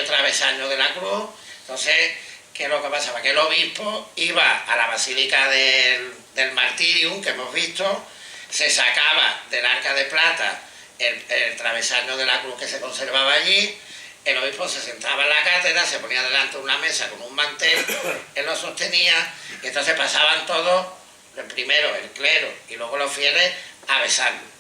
travesaño de la cruz. Entonces ¿qué es lo que pasaba? Que el obispo iba a la Basílica del Martirium, que hemos visto, se sacaba del arca de plata el travesaño de la cruz que se conservaba allí, el obispo se sentaba en la cátedra, se ponía delante de una mesa con un mantel, él lo sostenía, y entonces pasaban todos, primero el clero y luego los fieles, a besarlo.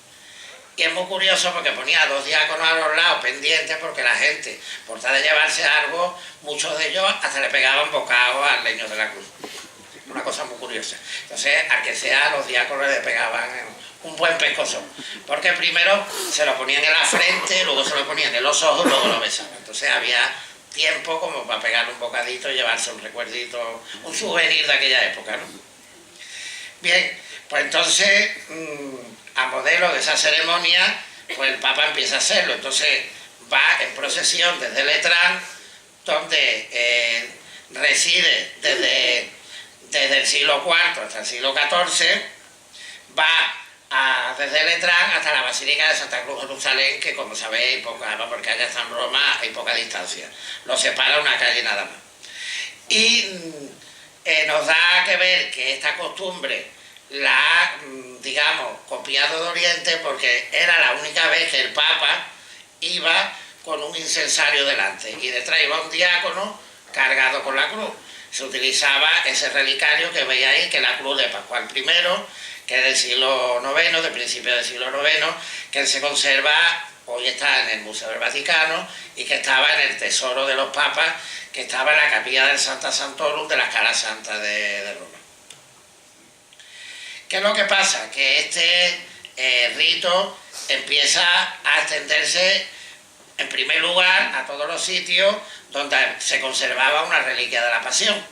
Y es muy curioso porque ponía 2 diáconos a los lados pendientes, porque la gente, por tal de llevarse algo, muchos de ellos hasta le pegaban bocados al leño de la cruz. Una cosa muy curiosa. Entonces, al que sea, los diáconos le pegaban un buen pescozón. Porque primero se lo ponían en la frente, luego se lo ponían en los ojos, luego lo besaban. Entonces había tiempo como para pegarle un bocadito y llevarse un recuerdito, un souvenir de aquella época, ¿no? Bien, pues entonces, a modelo de esa ceremonia, pues el Papa empieza a hacerlo. Entonces va en procesión desde Letrán, donde reside desde el siglo IV hasta el siglo XIV, va desde Letrán hasta la Basílica de Santa Cruz, Jerusalén, que como sabéis, porque allá está en Roma, hay poca distancia. Lo separa una calle nada más. Y nos da que ver que esta costumbre la ha, digamos, copiado de Oriente, porque era la única vez que el Papa iba con un incensario delante y detrás iba un diácono cargado con la cruz. Se utilizaba ese relicario que veis ahí, que es la cruz de Pascual I, que es del siglo IX, de principio del siglo IX, que se conserva, hoy está en el Museo del Vaticano, y que estaba en el Tesoro de los Papas, que estaba en la capilla del Santa Santorum de la Scala Santa de Roma. ¿Qué es lo que pasa? Que este rito empieza a extenderse, en primer lugar, a todos los sitios donde se conservaba una reliquia de la Pasión,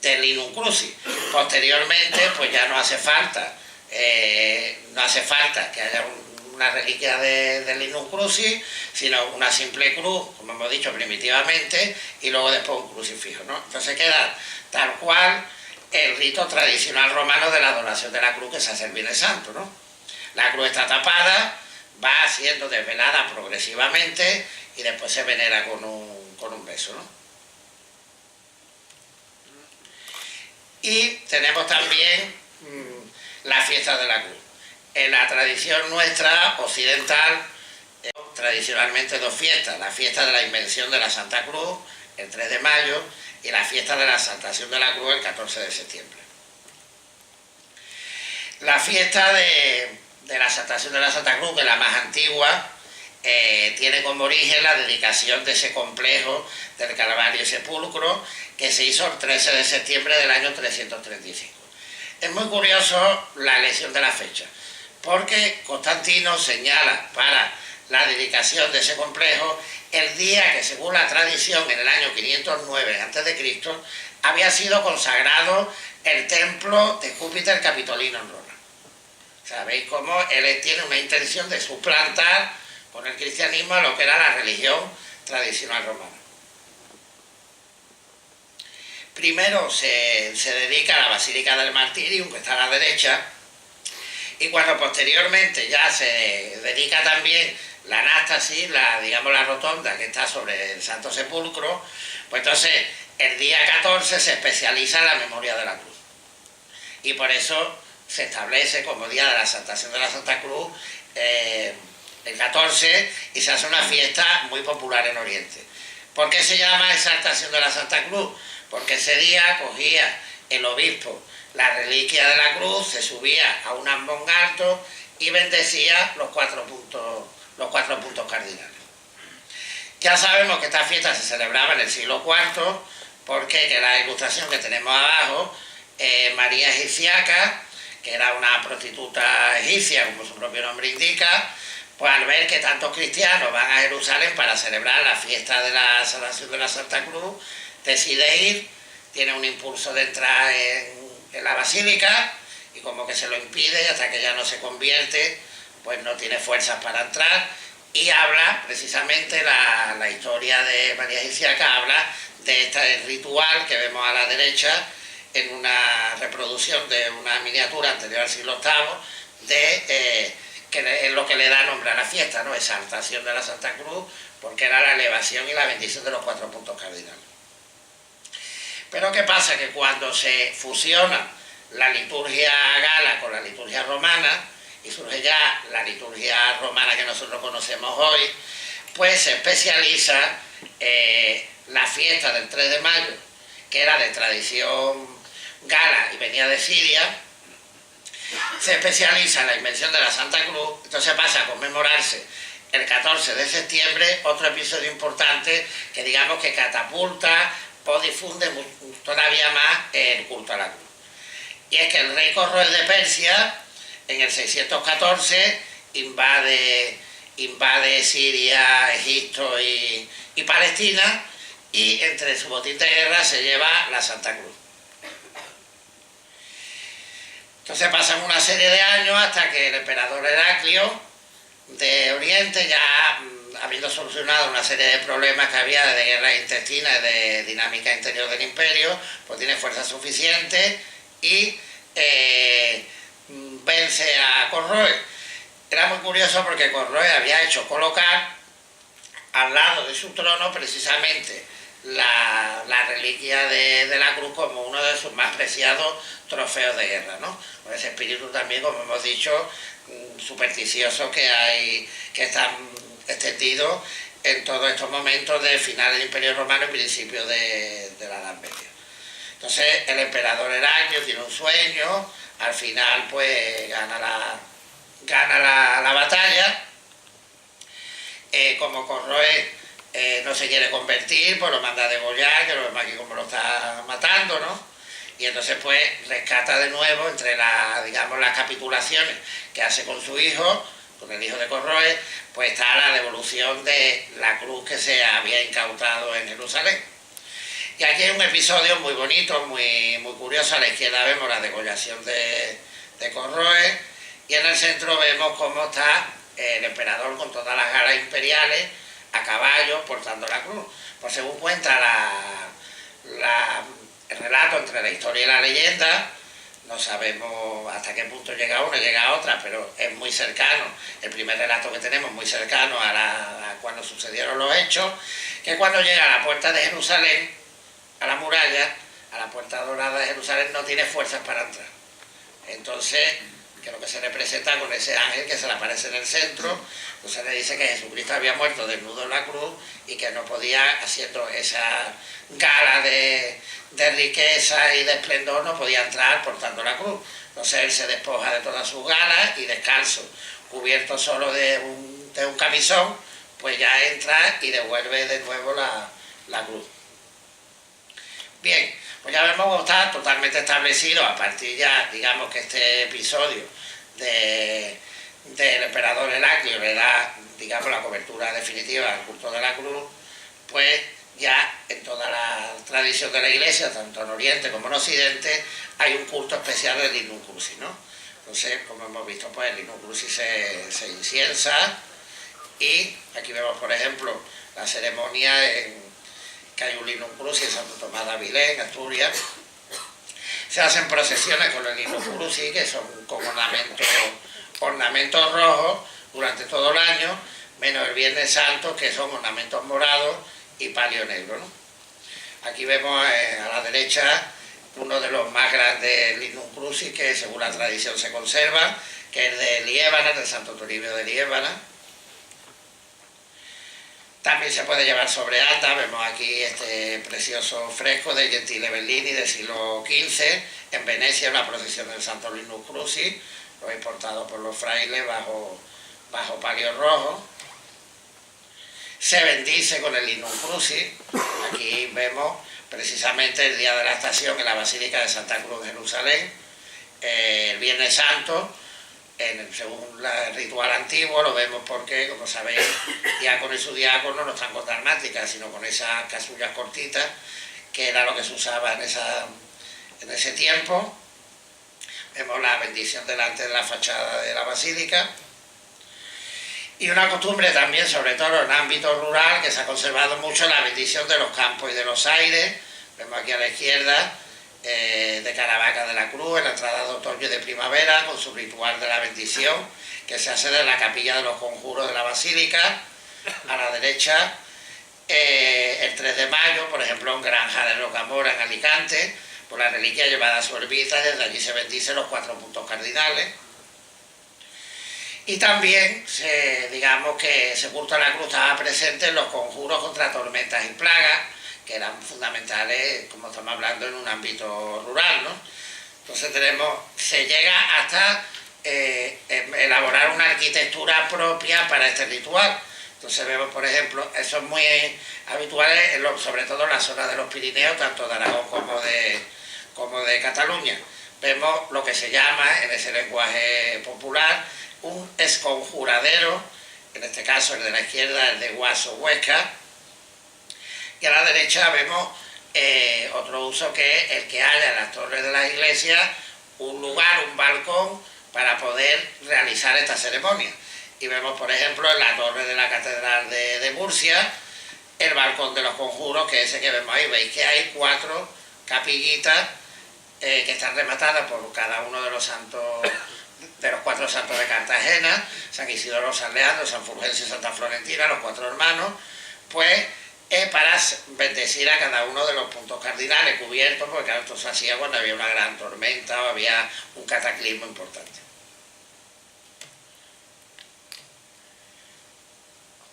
del Linum Crucis. Posteriormente, pues ya no hace falta que haya una reliquia del Linum Crucis, sino una simple cruz, como hemos dicho primitivamente, y luego después un crucifijo, ¿no? Entonces queda tal cual el rito tradicional romano de la adoración de la cruz que se hace el Viernes Santo, ¿no? La cruz está tapada, va siendo desvelada progresivamente y después se venera con un beso, ¿no? Y tenemos también la fiesta de la cruz. En la tradición nuestra occidental, tradicionalmente 2 fiestas: la fiesta de la Invención de la Santa Cruz, el 3 de mayo, y la fiesta de la Exaltación de la Cruz, el 14 de septiembre. La fiesta de la Exaltación de la Santa Cruz, que es la más antigua, tiene como origen la dedicación de ese complejo del Calvario y Sepulcro, que se hizo el 13 de septiembre del año 335. Es muy curioso la elección de la fecha, porque Constantino señala para la dedicación de ese complejo el día que, según la tradición, en el año 509 a.C., había sido consagrado el templo de Júpiter Capitolino en Roma. ¿Sabéis cómo él tiene una intención de suplantar con el cristianismo a lo que era la religión tradicional romana? Primero se dedica a la Basílica del Martirium, que está a la derecha, y cuando posteriormente ya se dedica también la anástasis, digamos la rotonda que está sobre el Santo Sepulcro, pues entonces el día 14 se especializa en la memoria de la cruz. Y por eso se establece como día de la Exaltación de la Santa Cruz el 14, y se hace una fiesta muy popular en Oriente. ¿Por qué se llama Exaltación de la Santa Cruz? Porque ese día cogía el obispo la reliquia de la cruz, se subía a un ambón alto y bendecía los 4 puntos cardinales. Ya sabemos que esta fiesta se celebraba en el siglo IV, porque que la ilustración que tenemos abajo, María Egipciaca, que era una prostituta egipcia, como su propio nombre indica, pues al ver que tantos cristianos van a Jerusalén para celebrar la fiesta de la Exaltación de la Santa Cruz, decide ir, tiene un impulso de entrar en la basílica, y como que se lo impide, y hasta que ya no se convierte, pues no tiene fuerzas para entrar, y habla precisamente la historia de María Egipciaca, habla de este ritual que vemos a la derecha en una reproducción de una miniatura anterior al siglo VIII, que es lo que le da nombre a la fiesta, ¿no? Exaltación de la Santa Cruz, porque era la elevación y la bendición de los 4 puntos cardinales. Pero ¿qué pasa? Que cuando se fusiona la liturgia gala con la liturgia romana, y surge ya la liturgia romana que nosotros conocemos hoy, pues se especializa la fiesta del 3 de mayo, que era de tradición gala y venía de Siria, se especializa en la invención de la Santa Cruz, entonces pasa a conmemorarse el 14 de septiembre, otro episodio importante que digamos que catapulta o difunde todavía más el culto a la cruz. Y es que el rey Corroes de Persia, en el 614, invade Siria, Egipto y Palestina, y entre su botín de guerra se lleva la Santa Cruz. Entonces pasan una serie de años hasta que el emperador Heraclio de Oriente, ya habiendo solucionado una serie de problemas que había de guerra intestina y de dinámica interior del imperio, pues tiene fuerza suficiente y vence a Corroes. Era muy curioso porque Corroes había hecho colocar al lado de su trono precisamente la reliquia de la cruz como uno de sus más preciados trofeos de guerra, ¿no? Con ese espíritu también, como hemos dicho, supersticioso que está extendido en todos estos momentos de final del Imperio Romano y principio de la Edad Media. Entonces el emperador Heraclio tiene un sueño, al final pues gana la batalla, como Corroes no se quiere convertir, pues lo manda a degollar, que lo vemos aquí como lo está matando, ¿no? Y entonces pues rescata de nuevo entre las capitulaciones que hace con su hijo, con el hijo de Corroes, pues está la devolución de la cruz que se había incautado en Jerusalén. Y aquí hay un episodio muy bonito, muy curioso. A la izquierda vemos la degollación de Corroes y en el centro vemos cómo está el emperador con todas las galas imperiales a caballo portando la cruz. Pues según cuenta el relato entre la historia y la leyenda, no sabemos hasta qué punto llega una y llega otra, pero es muy cercano, el primer relato que tenemos muy cercano a cuando sucedieron los hechos, que cuando llega a la puerta de Jerusalén, a la muralla, a la puerta dorada de Jerusalén, no tiene fuerzas para entrar. Entonces, que es lo que se representa con ese ángel que se le aparece en el centro, pues se le dice que Jesucristo había muerto desnudo en la cruz y que no podía, haciendo esa gala de riqueza y de esplendor, no podía entrar portando la cruz. Entonces él se despoja de todas sus galas y descalzo, cubierto solo de un camisón, pues ya entra y devuelve de nuevo la cruz. Bien, pues ya vemos que está totalmente establecido a partir ya, digamos que este episodio del emperador Heraclio le da, digamos, la cobertura definitiva al culto de la cruz, pues ya en toda la tradición de la Iglesia, tanto en Oriente como en Occidente, hay un culto especial del Lignum Crucis, ¿no? Entonces, como hemos visto, pues el Lignum Crucis se inciensa y aquí vemos, por ejemplo, la ceremonia que hay un Lignum Crucis en Santo Tomás de Avilés, en Asturias. Se hacen procesiones con el Lignum Crucis, que son con ornamentos rojos durante todo el año, menos el Viernes Santo, que son ornamentos morados y palio negro, ¿no? Aquí vemos a la derecha uno de los más grandes Lignum Crucis, que según la tradición se conserva, que es de Liébana, del Santo Toribio de Liébana. También se puede llevar sobre alta, vemos aquí este precioso fresco de Gentile Bellini del siglo XV, en Venecia, una procesión del Santo Lignum Crucis, lo importado por los frailes bajo palio rojo. Se bendice con el Lignum Crucis. Aquí vemos precisamente el día de la estación en la Basílica de Santa Cruz de Jerusalén, el Viernes Santo, según el ritual antiguo, lo vemos porque, como sabéis, diácono y subdiácono no están con dalmáticas, sino con esas casullas cortitas, que era lo que se usaba en ese tiempo. Vemos la bendición delante de la fachada de la basílica. Y una costumbre también, sobre todo en el ámbito rural, que se ha conservado mucho, la bendición de los campos y de los aires. Vemos aquí a la izquierda, de Caravaca de la Cruz, en la entrada de otoño y de primavera, con su ritual de la bendición, que se hace de la capilla de los conjuros de la basílica. A la derecha, el 3 de mayo, por ejemplo, en Granja de Rocamora, en Alicante, por la reliquia llevada a su ermita, desde allí se bendicen los 4 puntos cardinales. Y también, digamos que Sepulto de la Cruz estaba presente en los conjuros contra tormentas y plagas, que eran fundamentales, como estamos hablando, en un ámbito rural, ¿no? Entonces se llega hasta elaborar una arquitectura propia para este ritual. Entonces vemos, por ejemplo, eso es muy habitual, sobre todo en la zona de los Pirineos, tanto de Aragón como de Cataluña. Vemos lo que se llama, en ese lenguaje popular, un esconjuradero, en este caso el de la izquierda, el de Guaso, Huesca, y a la derecha vemos otro uso que es el que haya en las torres de las iglesias un lugar, un balcón, para poder realizar esta ceremonia. Y vemos, por ejemplo, en la torre de la Catedral de Murcia, el balcón de los conjuros, que es ese que vemos ahí. Veis que hay 4 capillitas que están rematadas por cada uno de los santos, de los 4 santos de Cartagena, San Isidoro, San Leandro, San Fulgencio y Santa Florentina, los 4 hermanos, pues para bendecir a cada uno de los puntos cardinales cubiertos, porque claro, esto se hacía cuando había una gran tormenta o había un cataclismo importante.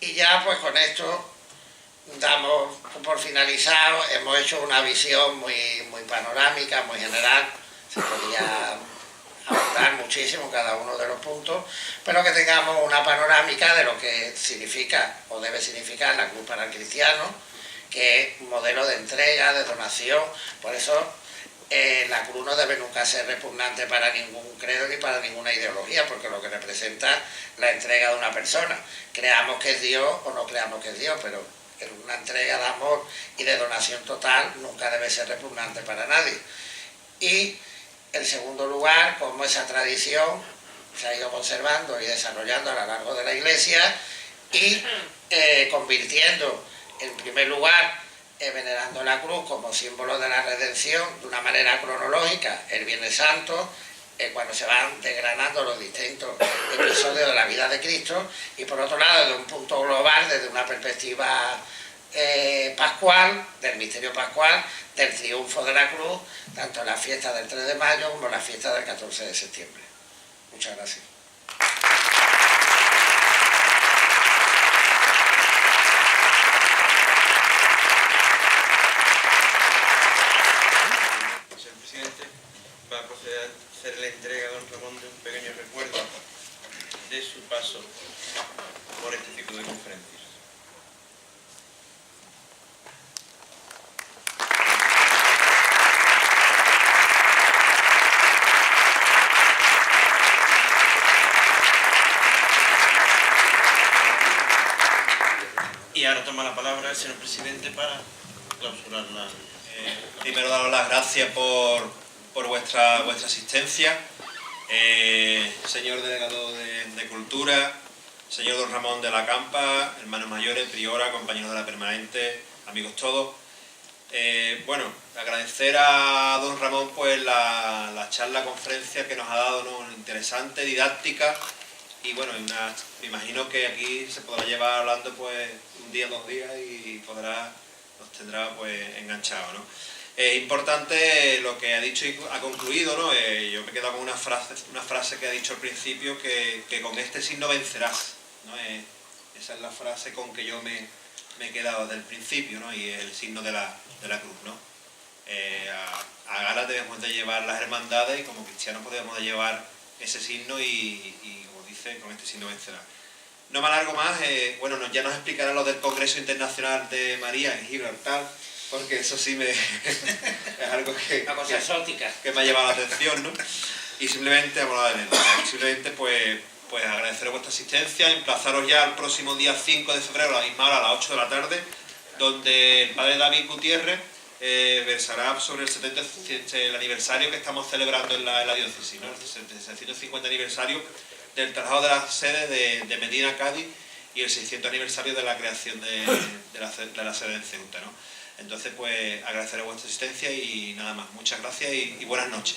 Y ya pues con esto damos por finalizado, hemos hecho una visión muy panorámica, muy general, se podría abordar muchísimo cada uno de los puntos, pero que tengamos una panorámica de lo que significa o debe significar la cruz para el cristiano, que es un modelo de entrega, de donación. Por eso la cruz no debe nunca ser repugnante para ningún credo ni para ninguna ideología, porque lo que representa la entrega de una persona, creamos que es Dios o no creamos que es Dios, pero en una entrega de amor y de donación total nunca debe ser repugnante para nadie. Y en segundo lugar, como esa tradición se ha ido conservando y desarrollando a lo largo de la Iglesia y convirtiendo, en primer lugar, venerando la cruz como símbolo de la redención de una manera cronológica, el Viernes Santo, cuando se van desgranando los distintos episodios de la vida de Cristo, y por otro lado, desde un punto global, desde una perspectiva pascual, del misterio pascual, del triunfo de la cruz, tanto en la fiesta del 3 de mayo como en la fiesta del 14 de septiembre. Muchas gracias. Señor presidente, va a proceder a hacer la entrega a don Ramón de un pequeño recuerdo de su paso por este ciclo de conferencias. Y ahora toma la palabra el señor presidente para clausurar la... Primero daros las gracias por vuestra asistencia, señor delegado de Cultura, señor don Ramón de la Campa, hermanos mayores, priora, compañeros de la permanente, amigos todos. Bueno, agradecer a don Ramón pues la charla, conferencia que nos ha dado, ¿no? Interesante, didáctica, y bueno, me imagino que aquí se podrá llevar hablando pues un día, 2 días y nos tendrá pues enganchados, ¿no? Es importante lo que ha dicho y ha concluido, ¿no? Yo me he quedado con una frase que ha dicho al principio, que con este signo vencerás, ¿no? Esa es la frase con que yo me he quedado desde el principio, ¿no? Y el signo de la cruz, ¿no? A gala debemos de llevar las hermandades y como cristianos podemos de llevar ese signo y como dice, con este signo vencerás. No me alargo más, bueno, ya nos explicará lo del Congreso Internacional de María en Gibraltar, porque eso sí es algo una cosa exótica que me ha llamado la atención, ¿no? Y simplemente, pues agradecer vuestra asistencia, emplazaros ya al próximo día 5 de febrero a la misma hora, a las 8 de la tarde, donde el padre David Gutiérrez versará sobre el aniversario que estamos celebrando en la diócesis, ¿no? El 750 aniversario del traslado de las sedes de Medina, Cádiz, y el 600 aniversario de la creación de la sede en Ceuta, ¿no? Entonces, pues, agradecer vuestra asistencia y nada más. Muchas gracias y buenas noches.